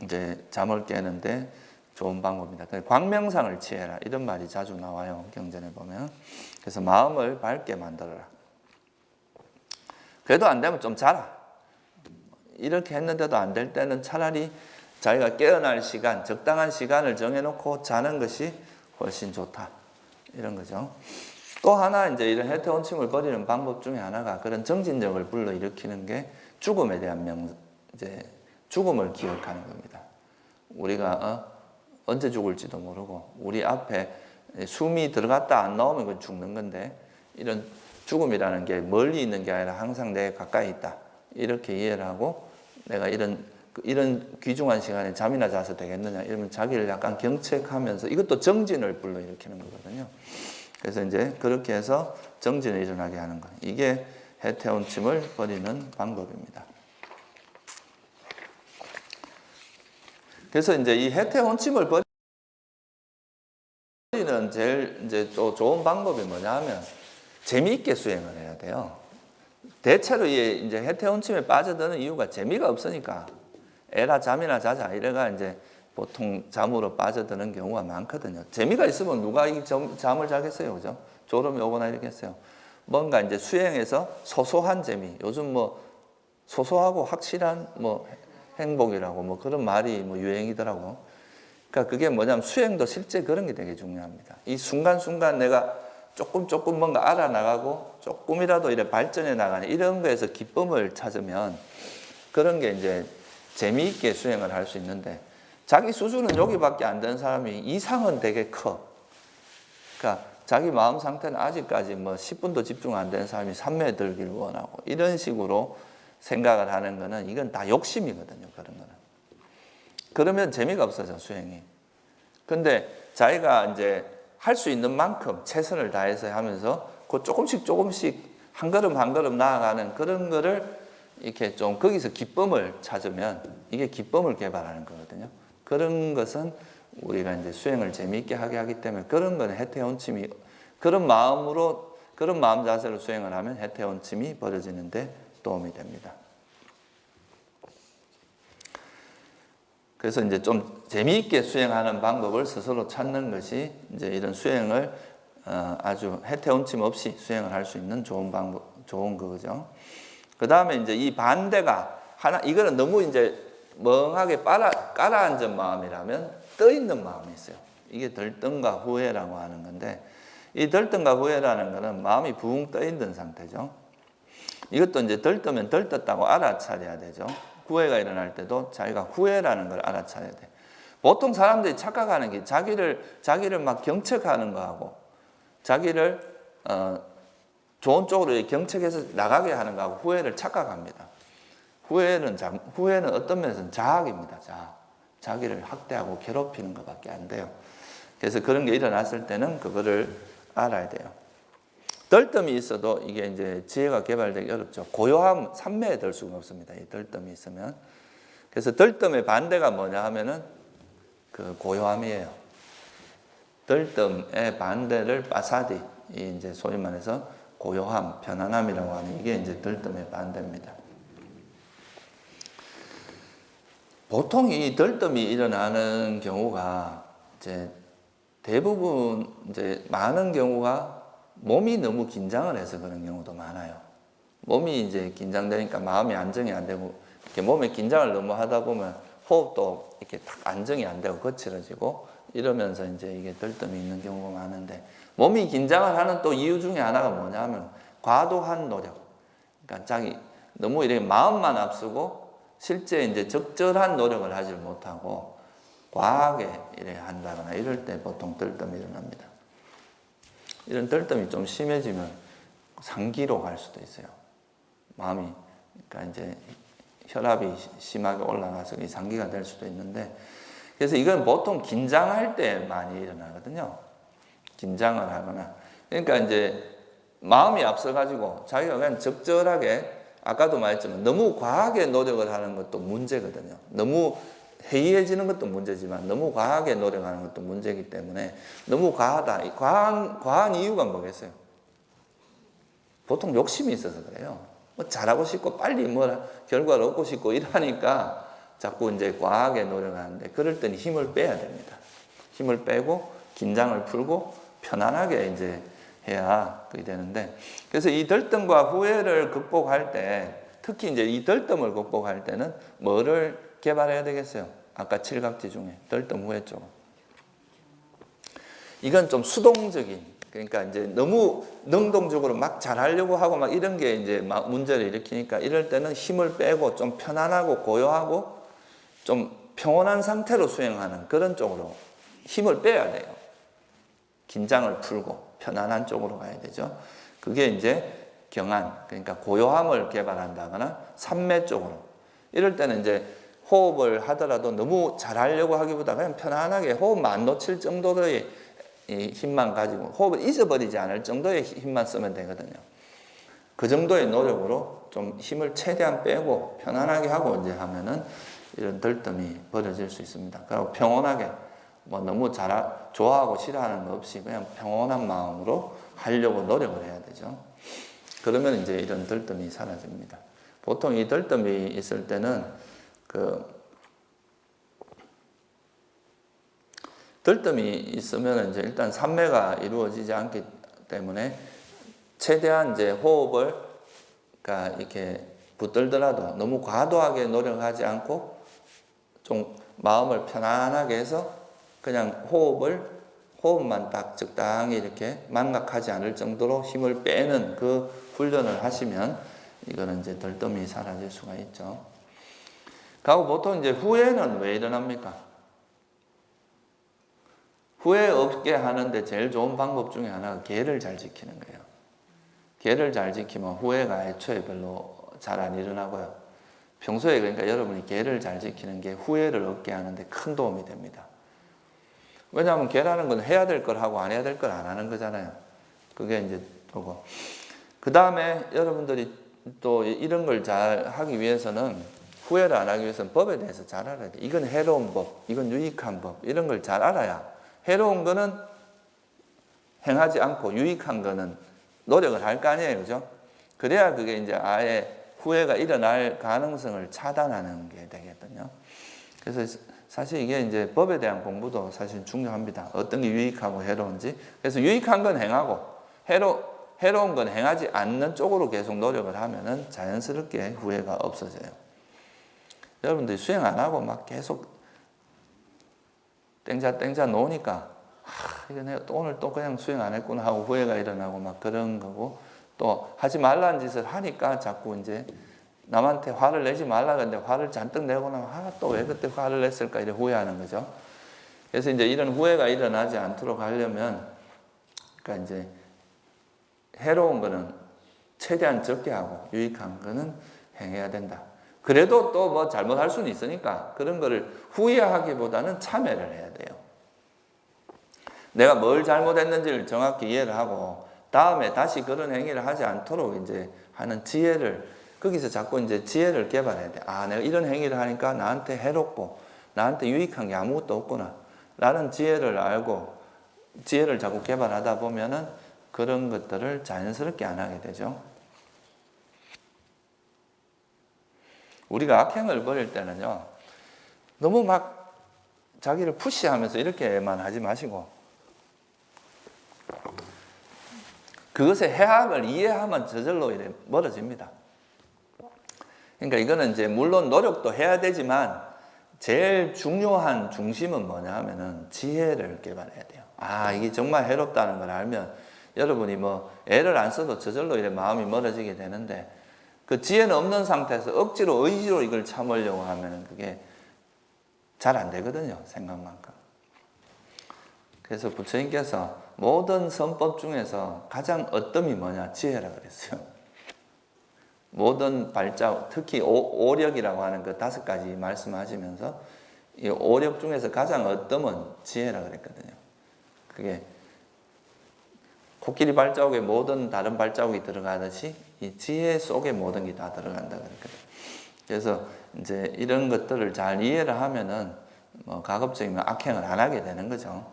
이제 잠을 깨는데 좋은 방법입니다. 광명상을 취해라 이런 말이 자주 나와요. 경전에 보면. 그래서 마음을 밝게 만들어라. 그래도 안 되면 좀 자라. 이렇게 했는데도 안 될 때는 차라리 자기가 깨어날 시간, 적당한 시간을 정해놓고 자는 것이 훨씬 좋다. 이런 거죠. 또 하나 이제 이런 해태혼침을 버리는 방법 중에 하나가 그런 정진력을 불러일으키는 게 죽음에 대한 이제 죽음을 기억하는 겁니다. 우리가 언제 죽을지도 모르고 우리 앞에 숨이 들어갔다 안 나오면 그건 죽는 건데 이런 죽음이라는 게 멀리 있는 게 아니라 항상 내 가까이 있다. 이렇게 이해를 하고 내가 이런 귀중한 시간에 잠이나 자서 되겠느냐 이러면 자기를 약간 경책하면서 이것도 정진을 불러일으키는 거거든요. 그래서 이제 그렇게 해서 정진을 일어나게 하는 거. 이게 해태혼침을 버리는 방법입니다. 그래서 이제 이 해태혼침을 버리는 제일 이제 또 좋은 방법이 뭐냐 하면 재미있게 수행을 해야 돼요. 대체로 이제 해태혼침에 빠져드는 이유가 재미가 없으니까 에라 잠이나 자자 이래가 이제 보통 잠으로 빠져드는 경우가 많거든요. 재미가 있으면 누가 이 잠을 자겠어요, 그죠? 졸음이 오거나 이러겠어요. 뭔가 이제 수행에서 소소한 재미, 요즘 뭐 소소하고 확실한 뭐 행복이라고 뭐 그런 말이 뭐 유행이더라고. 그러니까 그게 뭐냐면 수행도 실제 그런 게 되게 중요합니다. 이 순간순간 내가 조금 뭔가 알아나가고 조금이라도 이래 발전해 나가는 이런 거에서 기쁨을 찾으면 그런 게 이제 재미있게 수행을 할 수 있는데 자기 수준은 여기밖에 안 되는 사람이 이상은 되게 커. 그러니까 자기 마음 상태는 아직까지 뭐 10분도 집중 안 되는 사람이 산매에 들기를 원하고 이런 식으로 생각을 하는 거는 이건 다 욕심이거든요. 그런 거는. 그러면 재미가 없어져, 수행이. 근데 자기가 이제 할 수 있는 만큼 최선을 다해서 하면서 그 조금씩 한 걸음 한 걸음 나아가는 그런 거를 이렇게 좀 거기서 기쁨을 찾으면 이게 기쁨을 개발하는 거거든요. 그런 것은 우리가 이제 수행을 재미있게 하게 하기 때문에 그런 거는 해태원침이 그런 마음 자세로 수행을 하면 해태원침이 벌어지는데 도움이 됩니다. 그래서 이제 좀 재미있게 수행하는 방법을 스스로 찾는 것이 이제 이런 수행을 아주 해태원침 없이 수행을 할 수 있는 좋은 방법, 좋은 거죠. 그 다음에 이제 이 반대가 이거는 너무 이제 멍하게 깔아앉은 마음이라면 떠 있는 마음이 있어요. 이게 들뜸과 후회라고 하는 건데, 이 들뜸과 후회라는 거는 마음이 붕 떠 있는 상태죠. 이것도 이제 들뜨면 들떴다고 알아차려야 되죠. 후회가 일어날 때도 자기가 후회라는 걸 알아차려야 돼. 보통 사람들이 착각하는 게 자기를 막 경책하는 거하고 자기를 좋은 쪽으로 경책해서 나가게 하는 거하고 후회를 착각합니다. 후회는 어떤 면에서는 자학입니다. 자기를 학대하고 괴롭히는 것밖에 안 돼요. 그래서 그런 게 일어났을 때는 그거를 알아야 돼요. 들뜸이 있어도 이게 이제 지혜가 개발되기 어렵죠. 고요함, 삼매에 들 수가 없습니다. 이 들뜸이 있으면. 그래서 들뜸의 반대가 뭐냐 하면은 그 고요함이에요. 들뜸의 반대를 빠사디, 이 이제 소위 말해서 고요함, 편안함이라고 하는 이게 이제 들뜸의 반대입니다. 보통 이 들뜸이 일어나는 경우가 이제 대부분 이제 많은 경우가 몸이 너무 긴장을 해서 그런 경우도 많아요. 몸이 이제 긴장되니까 마음이 안정이 안 되고 이렇게 몸에 긴장을 너무 하다 보면 호흡도 이렇게 딱 안정이 안 되고 거칠어지고 이러면서 이제 이게 들뜸이 있는 경우가 많은데, 몸이 긴장을 하는 또 이유 중에 하나가 뭐냐면 과도한 노력. 그러니까 자기 너무 이렇게 마음만 앞서고 실제 이제 적절한 노력을 하지 못하고 과하게 이래 한다거나 이럴 때 보통 들뜸이 일어납니다. 이런 들뜸이 좀 심해지면 상기로 갈 수도 있어요. 마음이, 그러니까 이제 혈압이 심하게 올라가서 상기가 될 수도 있는데, 그래서 이건 보통 긴장할 때 많이 일어나거든요. 긴장을 하거나. 그러니까 이제 마음이 앞서가지고 자기가 그냥 적절하게, 아까도 말했지만 너무 과하게 노력을 하는 것도 문제거든요. 너무 해이해지는 것도 문제지만 너무 과하게 노력하는 것도 문제이기 때문에 너무 과하다. 과한 이유가 뭐겠어요? 보통 욕심이 있어서 그래요. 뭐 잘하고 싶고 빨리 결과를 얻고 싶고 이러니까 자꾸 이제 과하게 노력하는데, 그럴 때는 힘을 빼야 됩니다. 힘을 빼고 긴장을 풀고 편안하게 이제 해야 그게 되는데, 그래서 이 들뜸과 후회를 극복할 때, 특히 이제 이 들뜸을 극복할 때는 뭐를 개발해야 되겠어요? 아까 칠각지 중에 들뜸 후회 쪽. 이건 좀 수동적인, 그러니까 이제 너무 능동적으로 막 잘하려고 하고 막 이런 게 이제 막 문제를 일으키니까, 이럴 때는 힘을 빼고 좀 편안하고 고요하고 좀 평온한 상태로 수행하는 그런 쪽으로 힘을 빼야 돼요. 긴장을 풀고 편안한 쪽으로 가야 되죠. 그게 이제 경안, 그러니까 고요함을 개발한다거나 삼매 쪽으로. 이럴 때는 이제 호흡을 하더라도 너무 잘하려고 하기보다 그냥 편안하게 호흡만 안 놓칠 정도의 힘만 가지고 호흡을 잊어버리지 않을 정도의 힘만 쓰면 되거든요. 그 정도의 노력으로 좀 힘을 최대한 빼고 편안하게 하고 이제 하면은 이런 들뜸이 벌어질 수 있습니다. 그리고 평온하게 뭐 너무 좋아하고 싫어하는 거 없이 그냥 평온한 마음으로 하려고 노력을 해야 되죠. 그러면 이제 이런 들뜸이 사라집니다. 보통 이 들뜸이 있을 때는 들뜸이 있으면 이제 일단 삼매가 이루어지지 않기 때문에 최대한 이제 호흡을, 그러니까 이렇게 붙들더라도 너무 과도하게 노력하지 않고 좀 마음을 편안하게 해서 그냥 호흡만 딱 적당히 이렇게 망각하지 않을 정도로 힘을 빼는 그 훈련을 하시면 이거는 이제 들뜸이 사라질 수가 있죠. 그리고 보통 이제 후회는 왜 일어납니까? 후회 없게 하는데 제일 좋은 방법 중에 하나가 계를 잘 지키는 거예요. 계를 잘 지키면 후회가 애초에 별로 잘 안 일어나고요. 평소에 그러니까 여러분이 계를 잘 지키는 게 후회를 얻게 하는데 큰 도움이 됩니다. 왜냐하면 계라는 건 해야 될 걸 하고 안 해야 될 걸 안 하는 거잖아요. 그게 이제 보고. 그 다음에 여러분들이 또 이런 걸 잘 하기 위해서는 후회를 안 하기 위해서는 법에 대해서 잘 알아야 돼. 이건 해로운 법, 이건 유익한 법, 이런 걸 잘 알아야 해로운 거는 행하지 않고 유익한 거는 노력을 할 거 아니에요. 그죠? 그래야 그게 이제 아예 후회가 일어날 가능성을 차단하는 게 되거든요. 그래서 사실 이게 이제 법에 대한 공부도 사실 중요합니다. 어떤 게 유익하고 해로운지. 그래서 유익한 건 행하고 해로운 건 행하지 않는 쪽으로 계속 노력을 하면은 자연스럽게 후회가 없어져요. 여러분들이 수행 안 하고 막 계속 땡자 놓으니까 이거 내가 오늘 또 그냥 수행 안 했구나 하고 후회가 일어나고 막 그런 거고, 또 하지 말라는 짓을 하니까 자꾸 이제 남한테 화를 내지 말라 그러는데 화를 잔뜩 내고 나면 또 왜 그때 화를 냈을까 이렇게 후회하는 거죠. 그래서 이제 이런 후회가 일어나지 않도록 하려면, 그러니까 이제 해로운 거는 최대한 적게 하고 유익한 거는 행해야 된다. 그래도 또 뭐 잘못할 수는 있으니까 그런 거를 후회하기보다는 참회를 해야 돼요. 내가 뭘 잘못했는지를 정확히 이해를 하고 다음에 다시 그런 행위를 하지 않도록 이제 하는 지혜를, 거기서 자꾸 이제 지혜를 개발해야 돼. 아, 내가 이런 행위를 하니까 나한테 해롭고 나한테 유익한 게 아무것도 없구나 라는 지혜를 알고 지혜를 자꾸 개발하다 보면은 그런 것들을 자연스럽게 안 하게 되죠. 우리가 악행을 벌일 때는요, 너무 막 자기를 푸시하면서 이렇게만 하지 마시고 그것의 해악을 이해하면 저절로 이래 멀어집니다. 그러니까 이거는 이제 물론 노력도 해야 되지만 제일 중요한 중심은 뭐냐 하면은 지혜를 개발해야 돼요. 아, 이게 정말 해롭다는 걸 알면 여러분이 뭐 애를 안 써도 저절로 이래 마음이 멀어지게 되는데, 그 지혜는 없는 상태에서 억지로 의지로 이걸 참으려고 하면은 그게 잘 안 되거든요, 생각만큼. 그래서 부처님께서 모든 선법 중에서 가장 어뜸이 뭐냐? 지혜라 그랬어요. 모든 발자국, 특히 오력이라고 하는 그 5가지 말씀하시면서 이 오력 중에서 가장 어뜸은 지혜라 그랬거든요. 그게 코끼리 발자국에 모든 다른 발자국이 들어가듯이 이 지혜 속에 모든 게 다 들어간다 그랬거든요. 그래서 이제 이런 것들을 잘 이해를 하면은 뭐 가급적이면 악행을 안 하게 되는 거죠.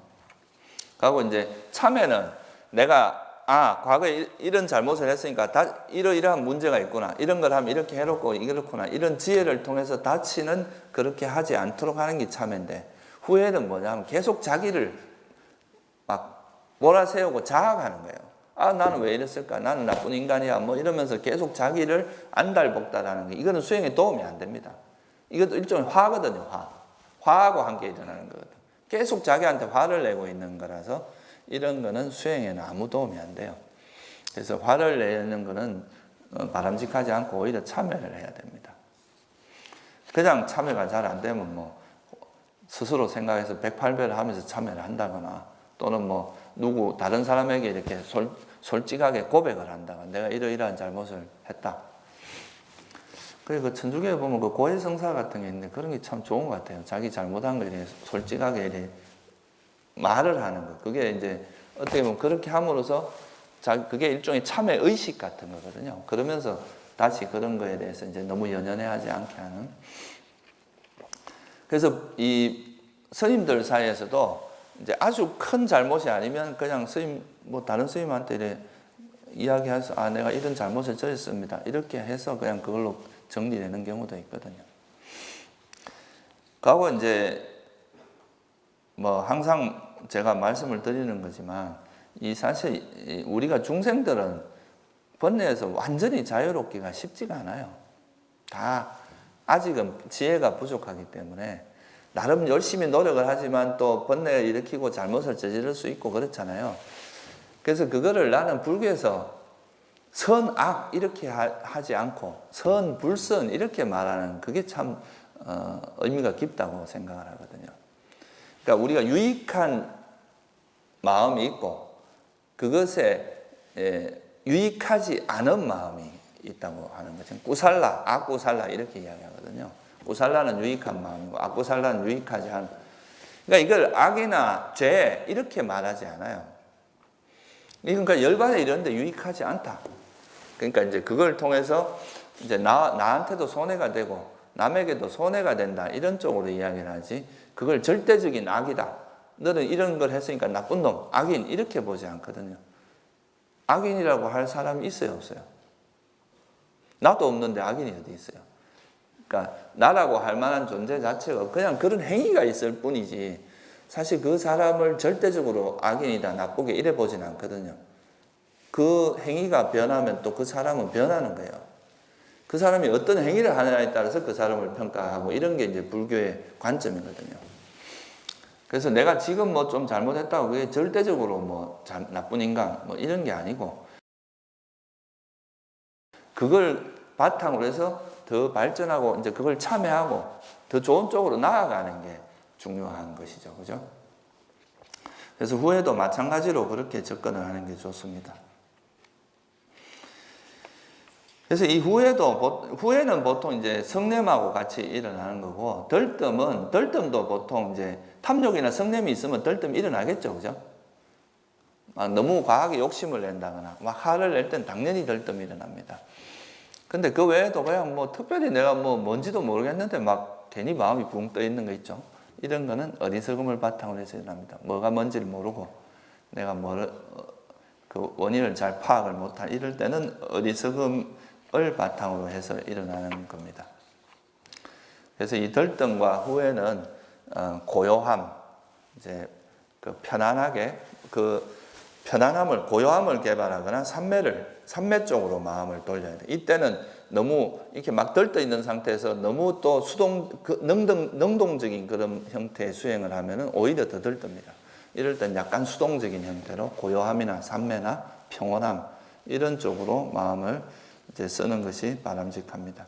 그리고 이제 참회는 내가 과거에 이런 잘못을 했으니까 이러이러한 문제가 있구나, 이런 걸 하면 이렇게 해롭고 이렇구나, 이런 지혜를 통해서 다시는 그렇게 하지 않도록 하는 게 참회인데, 후회는 뭐냐면 계속 자기를 막 몰아세우고 자학하는 거예요. 나는 왜 이랬을까, 나는 나쁜 인간이야 뭐 이러면서 계속 자기를 안달복달하는 게, 이거는 수행에 도움이 안 됩니다. 이것도 일종의 화거든요. 화하고 함께 일어나는 거거든요. 계속 자기한테 화를 내고 있는 거라서 이런 거는 수행에는 아무 도움이 안 돼요. 그래서 화를 내는 거는 바람직하지 않고 오히려 참회를 해야 됩니다. 그냥 참회가 잘 안 되면 뭐 스스로 생각해서 108배를 하면서 참회를 한다거나, 또는 뭐 다른 사람에게 이렇게 솔직하게 고백을 한다거나, 내가 이러이러한 잘못을 했다. 그리고 천주교에 보면 그 고해성사 같은 게 있는데 그런 게 참 좋은 것 같아요. 자기 잘못한 거에 솔직하게 이렇게 말을 하는 거. 그게 이제 어떻게 보면 그렇게 함으로써 그게 일종의 참회 의식 같은 거거든요. 그러면서 다시 그런 거에 대해서 이제 너무 연연해하지 않게 하는. 그래서 이 스님들 사이에서도 이제 아주 큰 잘못이 아니면 그냥 스님, 뭐 다른 스님한테 이렇게 이야기해서 내가 이런 잘못을 저질렀습니다, 이렇게 해서 그냥 그걸로 정리되는 경우도 있거든요. 그리고 이제 뭐 항상 제가 말씀을 드리는 거지만, 이 사실 우리가 중생들은 번뇌에서 완전히 자유롭기가 쉽지가 않아요. 다 아직은 지혜가 부족하기 때문에 나름 열심히 노력을 하지만 또 번뇌를 일으키고 잘못을 저지를 수 있고 그렇잖아요. 그래서 그거를 나는 불교에서 선악 이렇게 하지 않고 선불선 이렇게 말하는 그게 참 의미가 깊다고 생각을 하거든요. 그러니까 우리가 유익한 마음이 있고 그것에 유익하지 않은 마음이 있다고 하는 거죠. 꾸살라, 악꾸살라 이렇게 이야기하거든요. 꾸살라는 유익한 마음이고 악꾸살라는 유익하지 않은. 그러니까 이걸 악이나 죄 이렇게 말하지 않아요. 그러니까 열반에 이런데 유익하지 않다. 그러니까 이제 그걸 통해서 이제 나한테도 손해가 되고 남에게도 손해가 된다 이런 쪽으로 이야기를 하지. 그걸 절대적인 악이다. 너는 이런 걸 했으니까 나쁜 놈, 악인 이렇게 보지 않거든요. 악인이라고 할 사람이 있어요, 없어요? 나도 없는데 악인이 어디 있어요? 그러니까 나라고 할 만한 존재 자체가 그냥 그런 행위가 있을 뿐이지 사실 그 사람을 절대적으로 악인이다, 나쁘게 이래 보진 않거든요. 그 행위가 변하면 또 그 사람은 변하는 거예요. 그 사람이 어떤 행위를 하느냐에 따라서 그 사람을 평가하고 이런 게 이제 불교의 관점이거든요. 그래서 내가 지금 뭐 좀 잘못했다고 그게 절대적으로 뭐 나쁜 인간 뭐 이런 게 아니고 그걸 바탕으로 해서 더 발전하고 이제 그걸 참여하고 더 좋은 쪽으로 나아가는 게 중요한 것이죠. 그죠? 그래서 후회도 마찬가지로 그렇게 접근을 하는 게 좋습니다. 그래서 이 후회는 보통 이제 성냄하고 같이 일어나는 거고, 덜뜸도 보통 이제 탐욕이나 성냄이 있으면 덜뜸이 일어나겠죠. 그죠? 너무 과하게 욕심을 낸다거나, 막 화를 낼 땐 당연히 덜뜸이 일어납니다. 근데 그 외에도 그냥 뭐 특별히 내가 뭐 뭔지도 모르겠는데 막 괜히 마음이 붕 떠 있는 거 있죠. 이런 거는 어리석음을 바탕으로 해서 일어납니다. 뭐가 뭔지를 모르고 내가 그 원인을 잘 파악을 못한 이럴 때는 어리석음을 바탕으로 해서 일어나는 겁니다. 그래서 이 덜뜸과 후회는 고요함, 이제 그 편안하게 그 편안함을 고요함을 개발하거나 삼매 쪽으로 마음을 돌려야 돼. 이때는 너무 이렇게 막 들떠 있는 상태에서 너무 또 능동적인 그런 형태의 수행을 하면은 오히려 더 들뜹니다. 이럴 땐 약간 수동적인 형태로 고요함이나 삼매나 평온함 이런 쪽으로 마음을 이제 쓰는 것이 바람직합니다.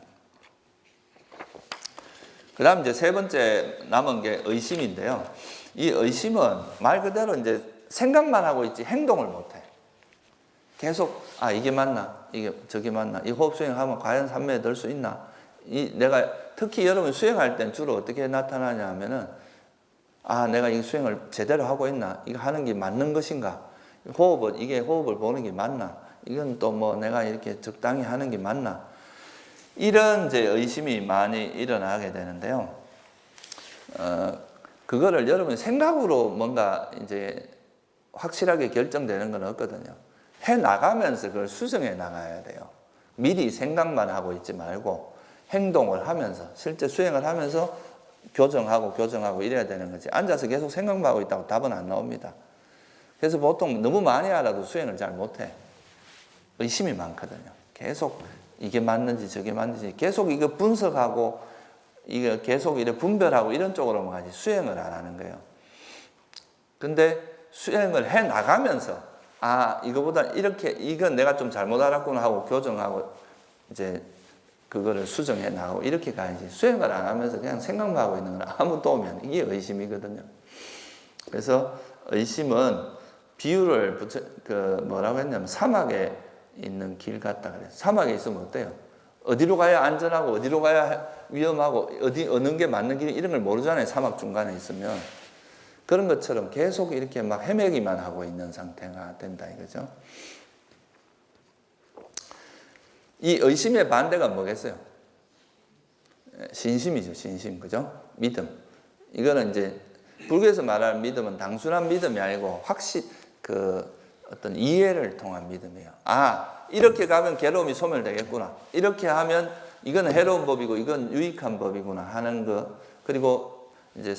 그다음 이제 세 번째 남은 게 의심인데요. 이 의심은 말 그대로 이제 생각만 하고 있지 행동을 못 해. 계속 이게 맞나? 이게 저게 맞나? 이 호흡 수행하면 과연 삼매에 들 수 있나? 내가 특히 여러분 수행할 땐 주로 어떻게 나타나냐 하면은 내가 이 수행을 제대로 하고 있나? 이거 하는 게 맞는 것인가? 이게 호흡을 보는 게 맞나? 이건 또 뭐 내가 이렇게 적당히 하는 게 맞나? 이런 이제 의심이 많이 일어나게 되는데요. 그거를 여러분 생각으로 뭔가 이제 확실하게 결정되는 건 없거든요. 해 나가면서 그걸 수정해 나가야 돼요. 미리 생각만 하고 있지 말고 행동을 하면서 실제 수행을 하면서 교정하고 이래야 되는 거지. 앉아서 계속 생각만 하고 있다고 답은 안 나옵니다. 그래서 보통 너무 많이 알아도 수행을 잘 못해. 의심이 많거든요. 계속 이게 맞는지 저게 맞는지 계속 이거 분석하고 이거 계속 이렇게 분별하고 이런 쪽으로만 가지 수행을 안 하는 거예요. 근데 수행을 해 나가면서 이거보다 이건 내가 좀 잘못 알았구나 하고 교정하고 이제 그거를 수정해 나가고 이렇게 가야지. 수행을 안 하면서 그냥 생각만 하고 있는 건 아무 도움이 안 돼. 이게 의심이거든요. 그래서 의심은 비유를 뭐라고 했냐면 사막에 있는 길 같다 그래요. 사막에 있으면 어때요? 어디로 가야 안전하고 어디로 가야 위험하고 어느 게 맞는 길이 이런 걸 모르잖아요. 사막 중간에 있으면. 그런 것처럼 계속 이렇게 막 헤매기만 하고 있는 상태가 된다 이거죠. 이 의심의 반대가 뭐겠어요? 신심이죠, 신심. 그죠? 믿음. 이거는 이제 불교에서 말하는 믿음은 단순한 믿음이 아니고 어떤 이해를 통한 믿음이에요. 이렇게 가면 괴로움이 소멸되겠구나. 이렇게 하면 이건 해로운 법이고 이건 유익한 법이구나 하는 거. 그리고 이제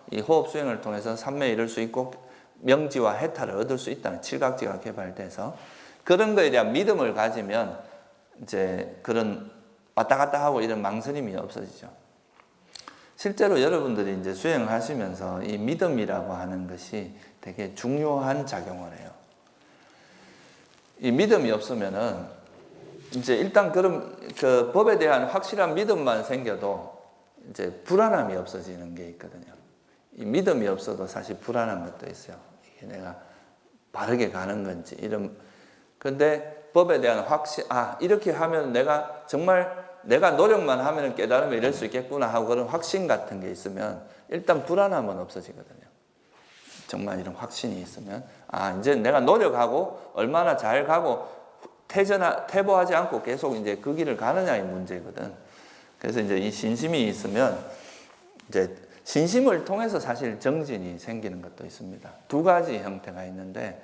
이 호흡 수행을 통해서 삼매에 이를 수 있고 명지와 해탈을 얻을 수 있다는 칠각지가 개발돼서 그런 거에 대한 믿음을 가지면 이제 그런 왔다 갔다 하고 이런 망설임이 없어지죠. 실제로 여러분들이 이제 수행을 하시면서 이 믿음이라고 하는 것이 되게 중요한 작용을 해요. 이 믿음이 없으면은 이제 일단 그 법에 대한 확실한 믿음만 생겨도 이제 불안함이 없어지는 게 있거든요. 이 믿음이 없어도 사실 불안한 것도 있어요. 이게 내가 바르게 가는 건지 근데 법에 대한 확신, 이렇게 하면 내가 정말 내가 노력만 하면 깨달으면 이럴 수 있겠구나 하고 그런 확신 같은 게 있으면 일단 불안함은 없어지거든요. 정말 이런 확신이 있으면 이제 내가 노력하고 얼마나 잘 가고 퇴보하지 않고 계속 이제 그 길을 가느냐의 문제거든. 그래서 이제 이 신심이 있으면 이제 신심을 통해서 사실 정진이 생기는 것도 있습니다. 두 가지 형태가 있는데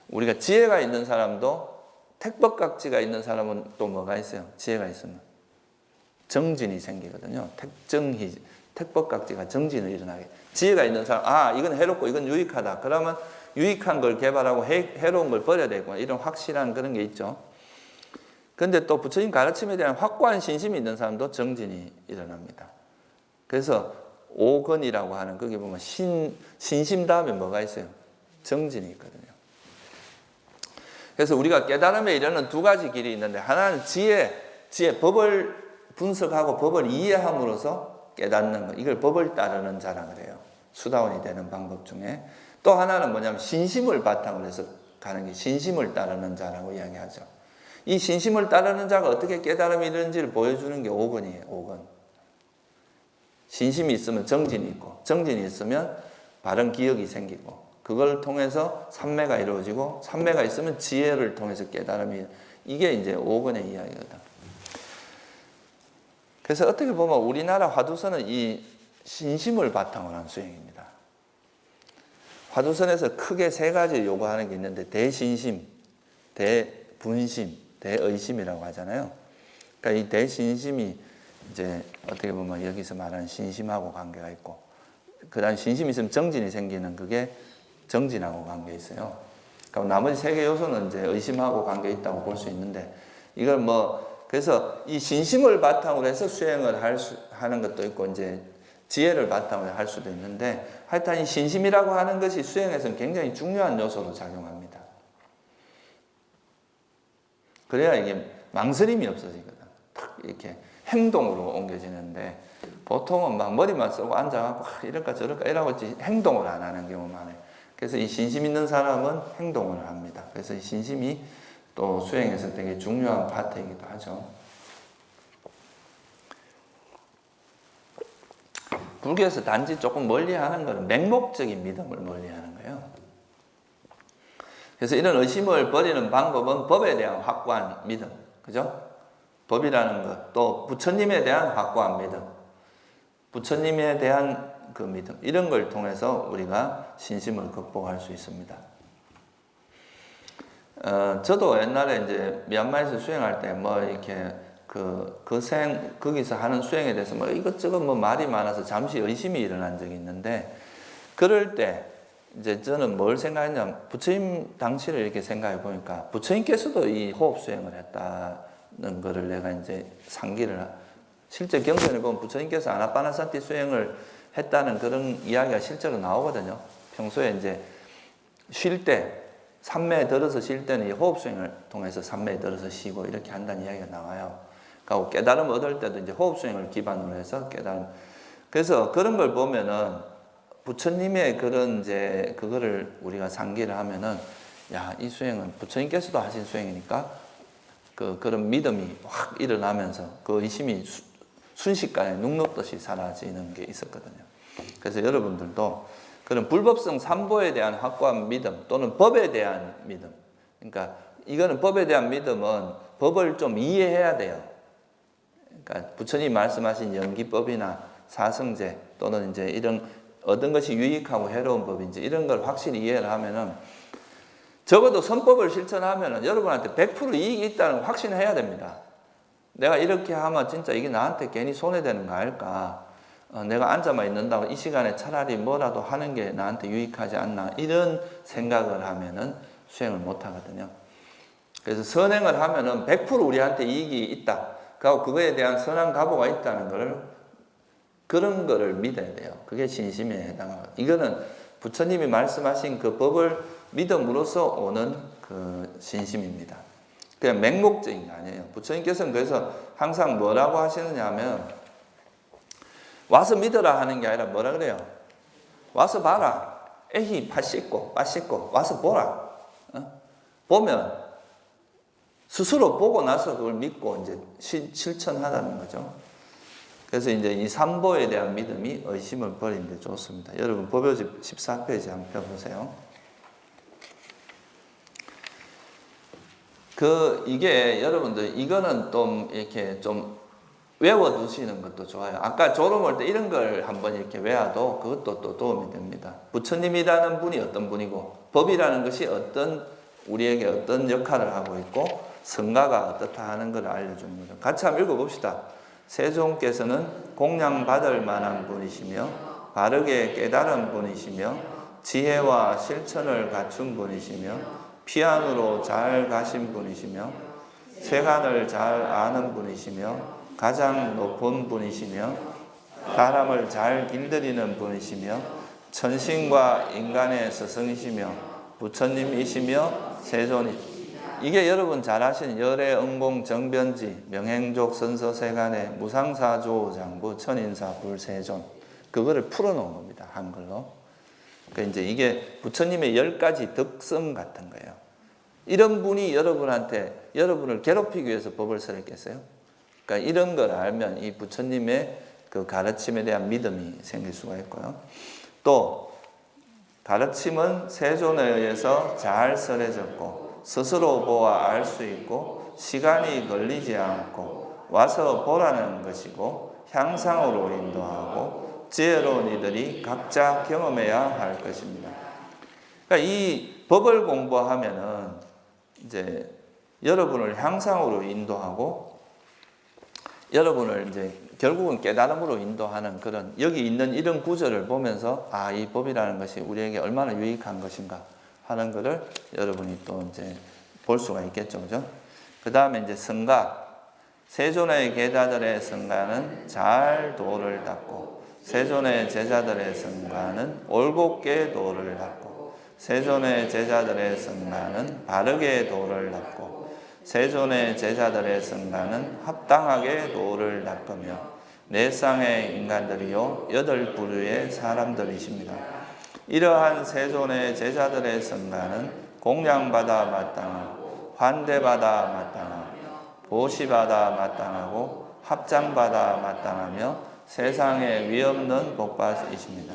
우리가 지혜가 있는 사람도 택법각지가 있는 사람은 또 뭐가 있어요? 지혜가 있으면 정진이 생기거든요. 택법각지가 정진을 일어나게. 지혜가 있는 사람, 이건 해롭고 이건 유익하다. 그러면 유익한 걸 개발하고 해로운 걸 버려야 되고 이런 확실한 그런 게 있죠. 근데 또 부처님 가르침에 대한 확고한 신심이 있는 사람도 정진이 일어납니다. 그래서 오건이라고 하는 거기 보면 신심 다음에 뭐가 있어요? 정진이 있거든요. 그래서 우리가 깨달음에 이르는 두 가지 길이 있는데 하나는 지혜 법을 분석하고 법을 이해함으로써 깨닫는 것. 이걸 법을 따르는 자라 그래요. 수다원이 되는 방법 중에. 또 하나는 뭐냐면 신심을 바탕으로 해서 가는 게 신심을 따르는 자라고 이야기하죠. 이 신심을 따르는 자가 어떻게 깨달음이 이르는지를 보여주는 게 오건이에요. 오건. 신심이 있으면 정진이 있고 정진이 있으면 바른 기억이 생기고 그걸 통해서 삼매가 이루어지고 삼매가 있으면 지혜를 통해서 깨달음이 이게 이제 오건의 이야기거든. 그래서 어떻게 보면 우리나라 화두선은 이 신심을 바탕으로 한 수행입니다. 화두선에서 크게 세 가지 요구하는 게 있는데 대신심, 대분심, 대의심이라고 하잖아요. 그러니까 이 대신심이 이제 어떻게 보면 여기서 말하는 신심하고 관계가 있고 그 다음에 신심이 있으면 정진이 생기는 그게 정진하고 관계 있어요. 그러니까 나머지 세 개 요소는 이제 의심하고 관계 있다고 볼 수 있는데 이걸 그래서 이 신심을 바탕으로 해서 수행을 하는 것도 있고 이제 지혜를 바탕으로 할 수도 있는데 하여튼 이 신심이라고 하는 것이 수행에서는 굉장히 중요한 요소로 작용합니다. 그래야 이게 망설임이 없어지거든. 탁 이렇게 행동으로 옮겨지는데 보통은 막 머리만 쓰고 앉아갖고 이럴까 저럴까 이러고 행동을 안 하는 경우가 많아요. 그래서 이 신심 있는 사람은 행동을 합니다. 그래서 이 신심이 또 수행에서 되게 중요한 파트이기도 하죠. 불교에서 단지 조금 멀리하는 것은 맹목적인 믿음을 멀리하는 거예요. 그래서 이런 의심을 버리는 방법은 법에 대한 확고한 믿음, 그죠? 법이라는 것, 또 부처님에 대한 확고한 믿음, 부처님에 대한 그 믿음 이런 걸 통해서 우리가 신심을 극복할 수 있습니다. 저도 옛날에 이제 미얀마에서 수행할 때 이렇게 거기서 하는 수행에 대해서 이것저것 말이 많아서 잠시 의심이 일어난 적이 있는데 그럴 때 이제 저는 뭘 생각했냐면 부처님 당시를 이렇게 생각해 보니까 부처님께서도 이 호흡 수행을 했다는 거를 내가 이제 상기를 실제 경전에 보면 부처님께서 아나파나사티 수행을 했다는 그런 이야기가 실제로 나오거든요. 평소에 이제 쉴 때 삼매에 들어서 쉴 때는 이 호흡 수행을 통해서 삼매에 들어서 쉬고 이렇게 한다는 이야기가 나와요. 그리고 깨달음 얻을 때도 이제 호흡 수행을 기반으로 해서 깨달음. 그래서 그런 걸 보면은 부처님의 그런 이제 그거를 우리가 상기를 하면은 이 수행은 부처님께서도 하신 수행이니까 그런 믿음이 확 일어나면서 그 의심이 순식간에 눅눅듯이 사라지는 게 있었거든요. 그래서 여러분들도 그런 불법성 삼보에 대한 확고한 믿음 또는 법에 대한 믿음. 그러니까 이거는 법에 대한 믿음은 법을 좀 이해해야 돼요. 그러니까 부처님 말씀하신 연기법이나 사성제 또는 이제 이런 어떤 것이 유익하고 해로운 법인지 이런 걸 확실히 이해를 하면은 적어도 선법을 실천하면은 여러분한테 100% 이익이 있다는 걸 확신해야 됩니다. 내가 이렇게 하면 진짜 이게 나한테 괜히 손해되는 거 아닐까? 내가 앉아만 있는다고 이 시간에 차라리 뭐라도 하는 게 나한테 유익하지 않나? 이런 생각을 하면은 수행을 못 하거든요. 그래서 선행을 하면은 100% 우리한테 이익이 있다. 그리고 그거에 대한 선한 각오가 있다는 그런 거를 믿어야 돼요. 그게 신심에 해당하고. 이거는 부처님이 말씀하신 그 법을 믿음으로써 오는 그 신심입니다. 그냥 맹목적인 게 아니에요. 부처님께서는 그래서 항상 뭐라고 하시느냐 하면 와서 믿어라 하는 게 아니라 뭐라 그래요? 와서 봐라. 에히 파 씻고 와서 보라. 보면 스스로 보고 나서 그걸 믿고 이제 실천하다는 거죠. 그래서 이제 이 삼보에 대한 믿음이 의심을 버리는 데 좋습니다. 여러분 법요집 14페이지 한번 펴보세요. 이게 여러분들 이거는 좀 이렇게 좀 외워두시는 것도 좋아요. 아까 졸음 올 때 이런 걸 한번 이렇게 외워도 그것도 또 도움이 됩니다. 부처님이라는 분이 어떤 분이고 법이라는 것이 우리에게 어떤 역할을 하고 있고 성가가 어떻다 하는 걸 알려줍니다. 같이 한번 읽어봅시다. 세존께서는 공양받을 만한 분이시며 바르게 깨달은 분이시며 지혜와 실천을 갖춘 분이시며 피안으로 잘 가신 분이시며 세간을 잘 아는 분이시며 가장 높은 분이시며 사람을 잘 길들이는 분이시며 천신과 인간의 스승이시며 부처님이시며 세존이시며 이게 여러분 잘 아시는 열애 응공 정변지 명행족 선서 세간의 무상사조장부 천인사 불세존 그거를 풀어놓은 겁니다. 한글로. 그러니까 이제 이게 부처님의 10가지 덕성 같은 거예요. 이런 분이 여러분을 괴롭히기 위해서 법을 설했겠어요? 그러니까 이런 걸 알면 이 부처님의 그 가르침에 대한 믿음이 생길 수가 있고요. 또 가르침은 세존에 의해서 잘 설해졌고 스스로 보아 알 수 있고 시간이 걸리지 않고 와서 보라는 것이고 향상으로 인도하고 지혜로운 이들이 각자 경험해야 할 것입니다. 그러니까 이 법을 공부하면은 이제 여러분을 향상으로 인도하고 여러분을 이제 결국은 깨달음으로 인도하는 그런 여기 있는 이런 구절을 보면서 이 법이라는 것이 우리에게 얼마나 유익한 것인가 하는 것을 여러분이 또 이제 볼 수가 있겠죠, 그죠? 그 다음에 이제 성가. 세존의 계자들의 성가는 잘 도를 닦고, 세존의 제자들의 성가는 올곧게 도를 닦고, 세존의 제자들의 성가는 바르게 도를 닦고, 세존의 제자들의 성가는 합당하게 도를 닦으며, 네 쌍의 인간들이요, 8부류의 사람들이십니다. 이러한 세존의 제자들의 성가는 공양받아 마땅하고 환대받아 마땅하고 보시받아 마땅하고 합장받아 마땅하며 세상에 위없는 복받이십니다.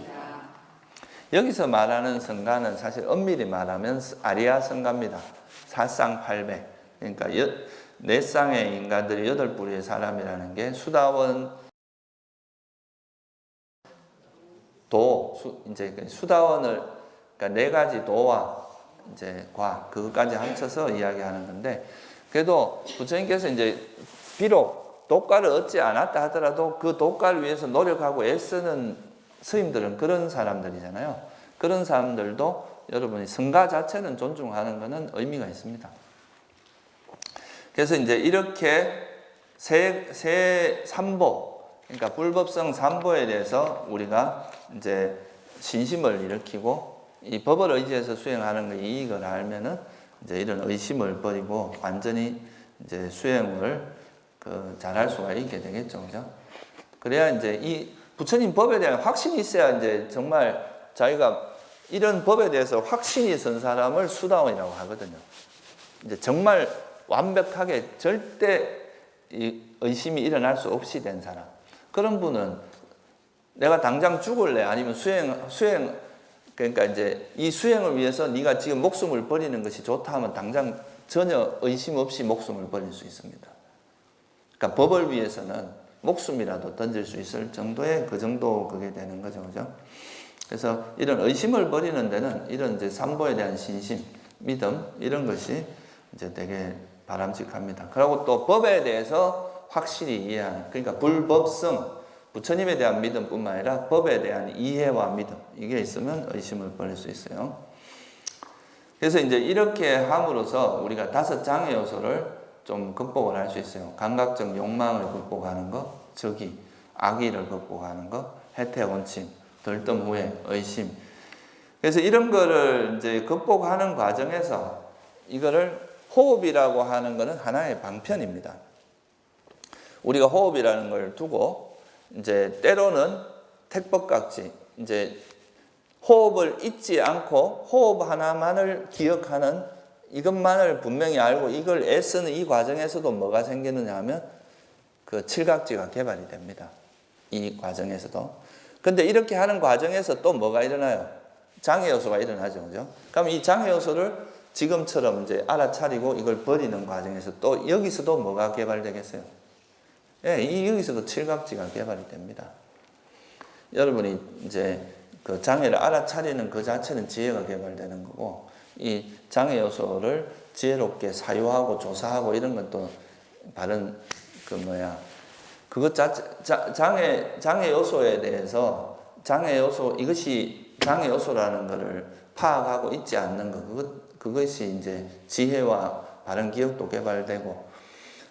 여기서 말하는 성가는 사실 엄밀히 말하면 아리아 성가입니다. 사쌍팔배. 그러니까 네 쌍의 인간들이 8부류의 사람이라는 게 수다원 이제 수다원을 그러니까 4가지 도와 이제 그것까지 합쳐서 이야기하는 건데 그래도 부처님께서 이제 비록 도가를 얻지 않았다 하더라도 그 도가를 위해서 노력하고 애쓰는 스님들은 그런 사람들이잖아요. 그런 사람들도 여러분이 성가 자체는 존중하는 것은 의미가 있습니다. 그래서 이제 이렇게 삼보 그러니까 불법성 삼보에 대해서 우리가 이제 신심을 일으키고 이 법을 의지해서 수행하는 그 이익을 알면은 이제 이런 의심을 버리고 완전히 이제 수행을 잘할 수가 있게 되겠죠, 그죠? 그래야 이제 이 부처님 법에 대한 확신이 있어야 이제 정말 자기가 이런 법에 대해서 확신이 선 사람을 수다원이라고 하거든요. 이제 정말 완벽하게 절대 의심이 일어날 수 없이 된 사람. 그런 분은 내가 당장 죽을래 아니면 수행 그러니까 이제 이 수행을 위해서 네가 지금 목숨을 버리는 것이 좋다 하면 당장 전혀 의심 없이 목숨을 버릴 수 있습니다. 그러니까 법을 위해서는 목숨이라도 던질 수 있을 정도의 그 정도 그게 되는 거죠, 그죠? 그래서 이런 의심을 버리는 데는 이런 이제 삼보에 대한 신심, 믿음 이런 것이 이제 되게 바람직합니다. 그리고 또 법에 대해서 확실히 이해하는 그러니까 불법성 부처님에 대한 믿음뿐만 아니라 법에 대한 이해와 믿음 이게 있으면 의심을 버릴 수 있어요. 그래서 이제 이렇게 함으로써 우리가 5장의 요소를 좀 극복을 할 수 있어요. 감각적 욕망을 극복하는 것, 적이, 악의를 극복하는 것, 해태 원칙, 들뜸 후회, 의심. 그래서 이런 거를 이제 극복하는 과정에서 이거를 호흡이라고 하는 것은 하나의 방편입니다. 우리가 호흡이라는 걸 두고 이제 때로는 택법각지 이제 호흡을 잊지 않고 호흡 하나만을 기억하는 이것만을 분명히 알고 이걸 애쓰는 이 과정에서도 뭐가 생기느냐 하면 그 칠각지가 개발이 됩니다. 이 과정에서도. 근데 이렇게 하는 과정에서 또 뭐가 일어나요? 장애 요소가 일어나죠. 그죠? 그럼 이 장애 요소를 지금처럼 이제 알아차리고 이걸 버리는 과정에서 또 여기서도 뭐가 개발되겠어요? 예, 여기서도 칠각지가 개발이 됩니다. 여러분이 이제 그 장애를 알아차리는 그 자체는 지혜가 개발되는 거고, 이 장애 요소를 지혜롭게 사유하고 조사하고 이런 건 또 바른 그것 자체 장애 요소에 대해서 이것이 장애 요소라는 것을 파악하고 잊지 않는 그것이 이제 지혜와 바른 기억도 개발되고.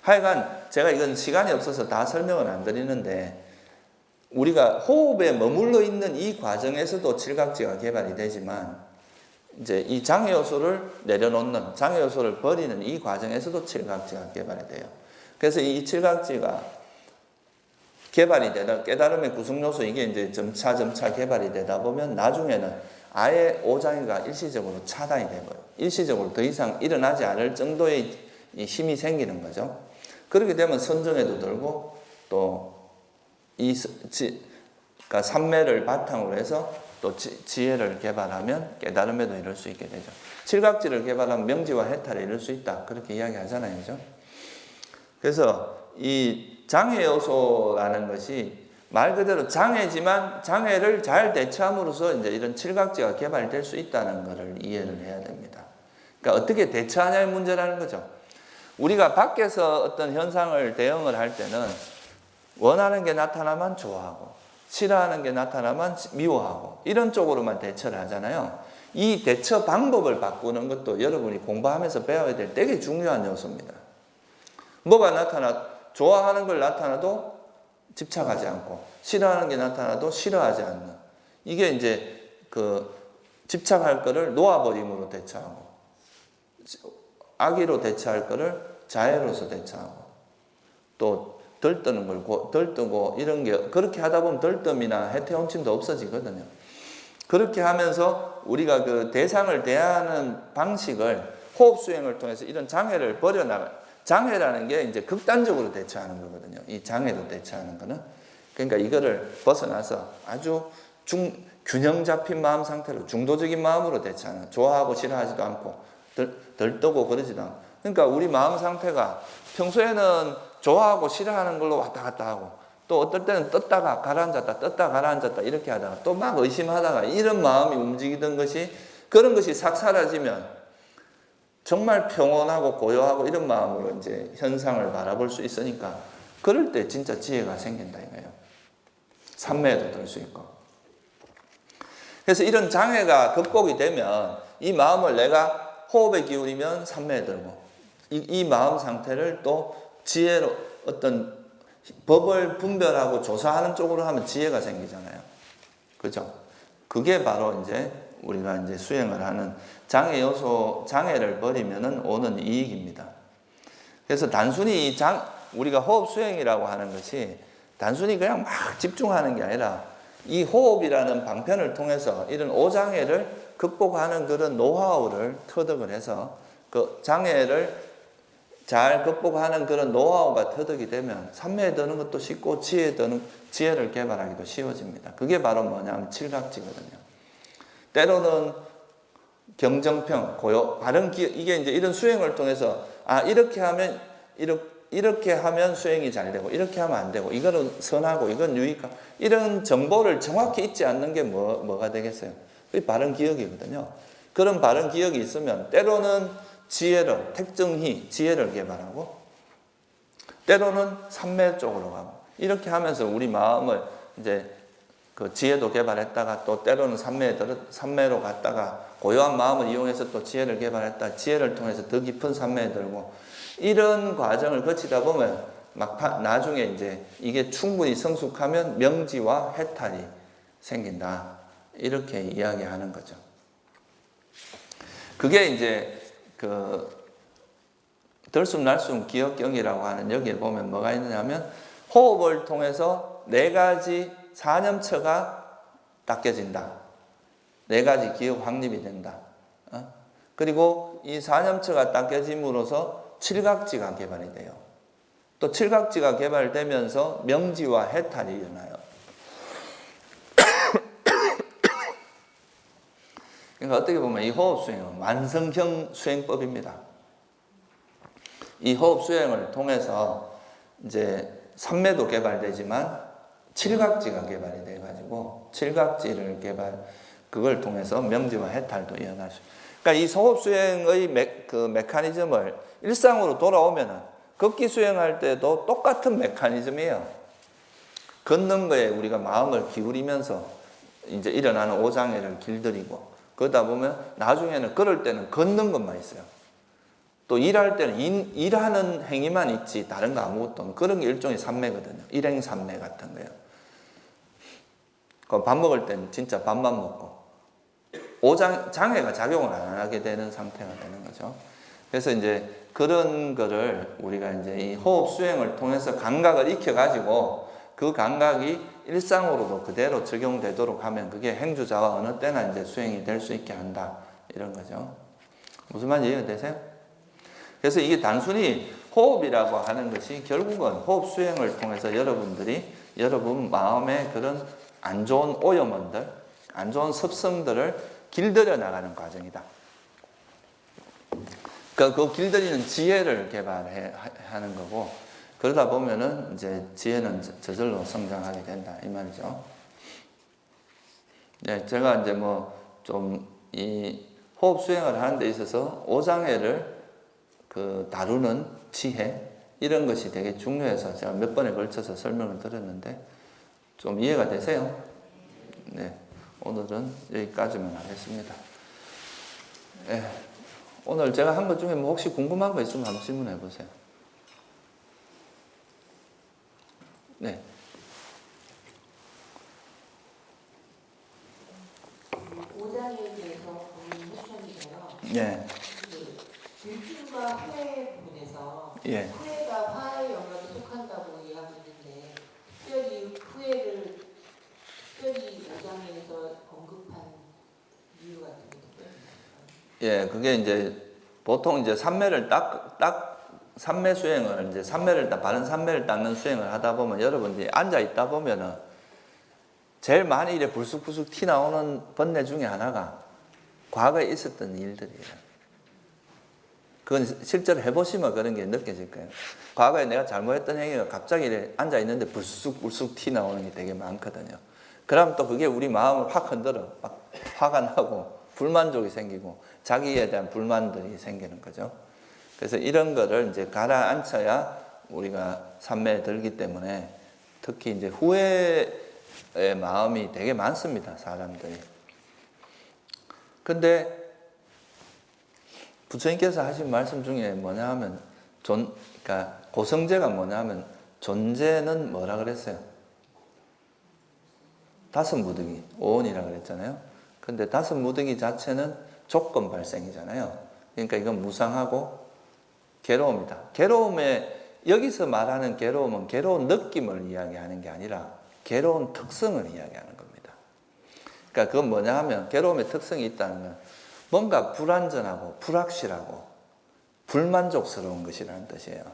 하여간 제가 이건 시간이 없어서 다 설명은 안 드리는데, 우리가 호흡에 머물러 있는 이 과정에서도 칠각지가 개발이 되지만, 이제 이 장애 요소를 내려놓는, 장애 요소를 버리는 이 과정에서도 칠각지가 개발이 돼요. 그래서 이 칠각지가 개발이 되다, 깨달음의 구성 요소, 이게 이제 점차 개발이 되다 보면 나중에는 아예 오장애가 일시적으로 차단이 되고요. 일시적으로 더 이상 일어나지 않을 정도의 힘이 생기는 거죠. 그렇게 되면 선정에도 들고, 또 그러니까 삼매를 바탕으로 해서 또 지혜를 개발하면 깨달음에도 이룰 수 있게 되죠. 칠각지를 개발하면 명지와 해탈에 이룰 수 있다, 그렇게 이야기하잖아요. 그죠? 그래서 이 장애 요소라는 것이 말 그대로 장애지만 장애를 잘 대처함으로써 이제 이런 칠각지가 개발될 수 있다는 것을 이해를 해야 됩니다. 그러니까 어떻게 대처하냐의 문제라는 거죠. 우리가 밖에서 어떤 현상을 대응을 할 때는 원하는 게 나타나면 좋아하고, 싫어하는 게 나타나면 미워하고, 이런 쪽으로만 대처를 하잖아요. 이 대처 방법을 바꾸는 것도 여러분이 공부하면서 배워야 될 되게 중요한 요소입니다. 뭐가 좋아하는 걸 나타나도 집착하지 않고, 싫어하는 게 나타나도 싫어하지 않는, 이게 이제 그 집착할 거를 놓아버림으로 대처하고, 악의로 대처할 거를 자애로서 대처하고, 또 들뜨는 걸 들뜨고, 이런 게 그렇게 하다 보면 들뜸이나 해태혼침도 없어지거든요. 그렇게 하면서 우리가 그 대상을 대하는 방식을 호흡 수행을 통해서 이런 장애를 장애라는 게 이제 극단적으로 대처하는 거거든요. 이 장애로 대처하는 거는. 그러니까 이거를 벗어나서 아주 균형 잡힌 마음 상태로, 중도적인 마음으로 대처하는, 좋아하고 싫어하지도 않고 들뜨고 그러지도 않고. 그러니까 우리 마음 상태가 평소에는 좋아하고 싫어하는 걸로 왔다 갔다 하고, 또 어떨 때는 떴다가 가라앉았다 이렇게 하다가 또 막 의심하다가, 이런 마음이 움직이던 것이, 그런 것이 싹 사라지면 정말 평온하고 고요하고 이런 마음으로 이제 현상을 바라볼 수 있으니까, 그럴 때 진짜 지혜가 생긴다 이거예요. 삼매에도 들 수 있고. 그래서 이런 장애가 극복이 되면 이 마음을 내가 호흡에 기울이면 삼매에 들고, 이 마음 상태를 또 지혜로 어떤 법을 분별하고 조사하는 쪽으로 하면 지혜가 생기잖아요. 그죠? 그게 바로 이제 우리가 이제 수행을 하는 장애를 버리면은 오는 이익입니다. 그래서 단순히 우리가 호흡 수행이라고 하는 것이 단순히 그냥 막 집중하는 게 아니라, 이 호흡이라는 방편을 통해서 이런 오장애를 극복하는 그런 노하우를 터득을 해서, 그 장애를 잘 극복하는 그런 노하우가 터득이 되면 삼매에 드는 것도 쉽고 지혜를 개발하기도 쉬워집니다. 그게 바로 뭐냐면 칠각지거든요. 때로는 경정평, 고요, 바른 기억, 이게 이제 이런 수행을 통해서 이렇게 하면 수행이 잘 되고, 이렇게 하면 안 되고, 이거는 선하고 이건 유익하고, 이런 정보를 정확히 잊지 않는 게 뭐가 되겠어요? 그게 바른 기억이거든요. 그런 바른 기억이 있으면 때로는 택정희, 지혜를 개발하고, 때로는 삼매 쪽으로 가고, 이렇게 하면서 우리 마음을 이제 그 지혜도 개발했다가, 또 때로는 삼매로 갔다가 고요한 마음을 이용해서 또 지혜를 개발했다, 지혜를 통해서 더 깊은 삼매에 들고, 이런 과정을 거치다 보면 나중에 이제 이게 충분히 성숙하면 명지와 해탈이 생긴다, 이렇게 이야기하는 거죠. 그게 이제 그 들숨날숨 기억경이라고 하는, 여기에 보면 뭐가 있느냐면, 호흡을 통해서 4가지 사념처가 닦여진다, 4가지 기억 확립이 된다. 그리고 이 사념처가 딱 깨짐으로써 칠각지가 개발이 돼요. 또 칠각지가 개발되면서 명지와 해탈이 일어나요. 그러니까 어떻게 보면 이 호흡 수행은 완성형 수행법입니다. 이 호흡 수행을 통해서 이제 삼매도 개발되지만 칠각지가 개발이 돼가지고 칠각지를 그걸 통해서 명지와 해탈도 이어날 수. 그러니까 이 호흡 수행의 메커니즘을 일상으로 돌아오면은 걷기 수행할 때도 똑같은 메커니즘이에요. 걷는 거에 우리가 마음을 기울이면서 이제 일어나는 오장애를 길들이고, 그러다 보면 나중에는 걸을 때는 걷는 것만 있어요. 또 일할 때는 일하는 행위만 있지 다른 거 아무것도 없는 그런 게 일종의 삼매거든요. 일행삼매 같은 거예요. 밥 먹을 때는 진짜 밥만 먹고 장애가 작용을 안 하게 되는 상태가 되는 거죠. 그래서 이제 그런 거를 우리가 이제 이 호흡 수행을 통해서 감각을 익혀가지고 그 감각이 일상으로도 그대로 적용되도록 하면 그게 행주자와 어느 때나 이제 수행이 될 수 있게 한다. 이런 거죠. 무슨 말인지 이해가 되세요? 그래서 이게 단순히 호흡이라고 하는 것이 결국은 호흡 수행을 통해서 여러분들이 여러분 마음의 그런 안 좋은 오염원들, 안 좋은 습성들을 길들여 나가는 과정이다. 그 길들이는 지혜를 개발하는 거고, 그러다 보면은 이제 지혜는 저절로 성장하게 된다 이 말이죠. 네, 제가 이제 뭐 좀 이 호흡 수행을 하는 데 있어서 오장애를 다루는 지혜 이런 것이 되게 중요해서 제가 몇 번에 걸쳐서 설명을 드렸는데 좀 이해가 되세요? 네, 오늘은 여기까지만 하겠습니다. 네, 오늘 제가 한 것 중에 뭐 혹시 궁금한 거 있으면 한번 질문해 보세요. 네. 오장에 대해서 고민해주셨는데요. 네. 질투가 화해 부분에서 예. 화해가 화의 영역에 속한다고 이야기했는데 특별히 오장에서 언급한 이유 같은 게 있을까요? 예, 그게 이제 보통 이제 삼매 수행을 이제 바른 삼매를 닦는 수행을 하다 보면 여러분들이 앉아 있다 보면은 제일 많이 이래 불쑥불쑥 튀 나오는 번뇌 중에 하나가 과거에 있었던 일들이에요. 그건 실제로 해보시면 그런 게 느껴질 거예요. 과거에 내가 잘못했던 행위가 갑자기 이래 앉아 있는데 불쑥불쑥 튀 나오는 게 되게 많거든요. 그럼 또 그게 우리 마음을 확 흔들어. 막 화가 나고 불만족이 생기고 자기에 대한 불만들이 생기는 거죠. 그래서 이런 거를 이제 가라앉혀야 우리가 삼매에 들기 때문에 특히 이제 후회의 마음이 되게 많습니다, 사람들이. 근데 부처님께서 하신 말씀 중에 뭐냐 하면 그러니까 고성제가 뭐냐 하면 존재는 뭐라 그랬어요? 다섯 무득이, 오온이라 그랬잖아요. 근데 다섯 무득이 자체는 조건 발생이잖아요. 그러니까 이건 무상하고 괴로움이다. 여기서 말하는 괴로움은 괴로운 느낌을 이야기하는 게 아니라 괴로운 특성을 이야기하는 겁니다. 그러니까 그건 뭐냐 하면 괴로움의 특성이 있다는 건 뭔가 불안전하고 불확실하고 불만족스러운 것이라는 뜻이에요.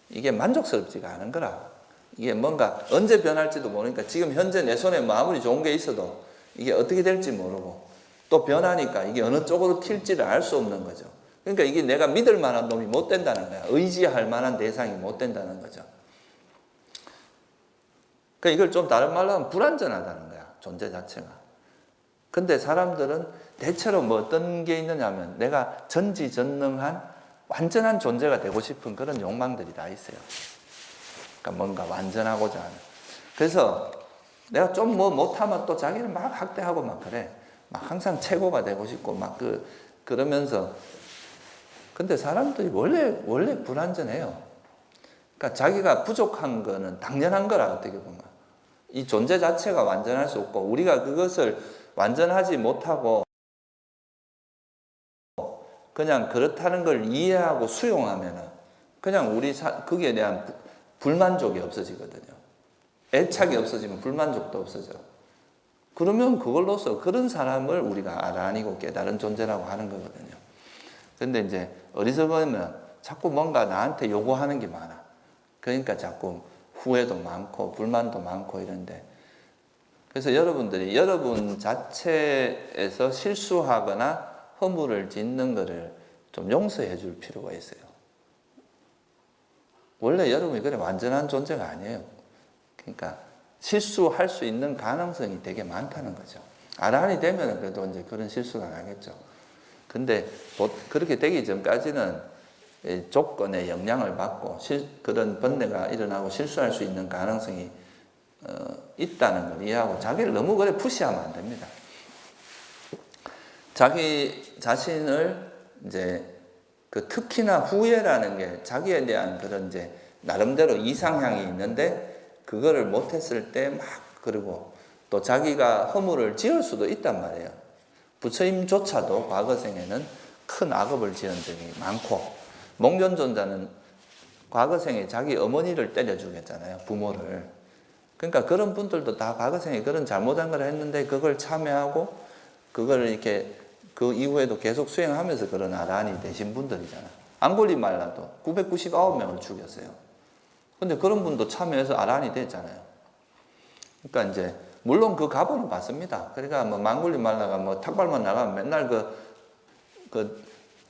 이게 만족스럽지가 않은 거라. 이게 뭔가 언제 변할지도 모르니까 지금 현재 내 손에 아무리 좋은 게 있어도 이게 어떻게 될지 모르고 또 변하니까 이게 어느 쪽으로 튈지를 알 수 없는 거죠. 그러니까 이게 내가 믿을 만한 놈이 못 된다는 거야. 의지할 만한 대상이 못 된다는 거죠. 그러니까 이걸 좀 다른 말로 하면 불안전하다는 거야. 존재 자체가. 근데 사람들은 대체로 뭐 어떤 게 있느냐면 내가 전지전능한 완전한 존재가 되고 싶은 그런 욕망들이 다 있어요. 그러니까 뭔가 완전하고자 하는. 그래서 내가 좀 뭐 못하면 또 자기를 막 학대하고 막 그래. 막 항상 최고가 되고 싶고 막 그러면서. 근데 사람들이 원래 불완전해요. 그러니까 자기가 부족한 거는 당연한 거라 어떻게 보면. 이 존재 자체가 완전할 수 없고 우리가 그것을 완전하지 못하고 그냥 그렇다는 걸 이해하고 수용하면은 그냥 거기에 대한 불만족이 없어지거든요. 애착이 없어지면 불만족도 없어져. 그러면 그걸로써 그런 사람을 우리가 아라니고 깨달은 존재라고 하는 거거든요. 근데 이제 어리석으면 자꾸 뭔가 나한테 요구하는 게 많아. 그러니까 자꾸 후회도 많고 불만도 많고 이런데. 그래서 여러분들이 여러분 자체에서 실수하거나 허물을 짓는 것을 좀 용서해 줄 필요가 있어요. 원래 여러분이 그래 완전한 존재가 아니에요. 그러니까 실수할 수 있는 가능성이 되게 많다는 거죠. 아란이 되면 그래도 이제 그런 실수가 나겠죠. 근데 그렇게 되기 전까지는 조건에 영향을 받고 그런 번뇌가 일어나고 실수할 수 있는 가능성이 있다는 걸 이해하고 자기를 너무 그래 푸시하면 안 됩니다. 자기 자신을 이제 그 특히나 후회라는 게 자기에 대한 그런 이제 나름대로 이상향이 있는데 그거를 못했을 때 막 그리고 또 자기가 허물을 지을 수도 있단 말이에요. 부처님조차도 과거 생에는 큰 악업을 지은 적이 많고 목련존자는 과거 생에 자기 어머니를 때려 죽였잖아요. 부모를. 그러니까 그런 분들도 다 과거 생에 그런 잘못한 걸 했는데 그걸 참여하고 그걸 이렇게 그 이후에도 계속 수행하면서 그런 아란이 되신 분들이잖아요. 앙골리말라도 999명을 죽였어요. 근데 그런 분도 참여해서 아란이 됐잖아요. 그러니까 이제 물론 그 가보는 받습니다. 그러니까 뭐 앙골리말라가 뭐 탁발만 나가면 맨날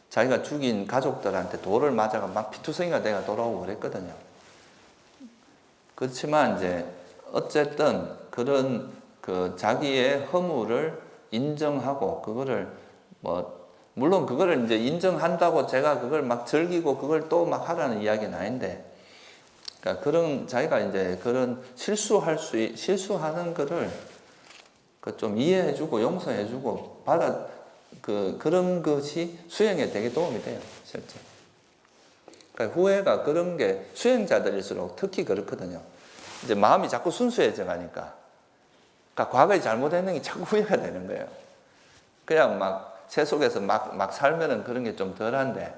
자기가 죽인 가족들한테 돌을 맞아가 막 피투성이가 돼가 돌아오고 그랬거든요. 그렇지만 이제 어쨌든 그런 그 자기의 허물을 인정하고 그거를 물론 그거를 이제 인정한다고 제가 그걸 막 즐기고 그걸 또 막 하라는 이야기는 아닌데, 그러니까 그런 자기가 이제 그런 실수하는 거를 좀 이해해주고 용서해주고 그런 것이 수행에 되게 도움이 돼요, 실제. 그러니까 후회가 그런 게 수행자들일수록 특히 그렇거든요. 이제 마음이 자꾸 순수해져 가니까. 그러니까 과거에 잘못했는 게 자꾸 후회가 되는 거예요. 그냥 막 세속에서 막 살면은 그런 게 좀 덜한데,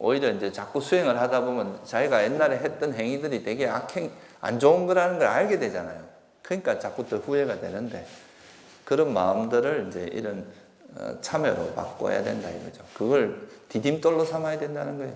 오히려 이제 자꾸 수행을 하다 보면 자기가 옛날에 했던 행위들이 되게 안 좋은 거라는 걸 알게 되잖아요. 그러니까 자꾸 더 후회가 되는데, 그런 마음들을 이제 이런 참여로 바꿔야 된다 이거죠. 그걸 디딤돌로 삼아야 된다는 거예요.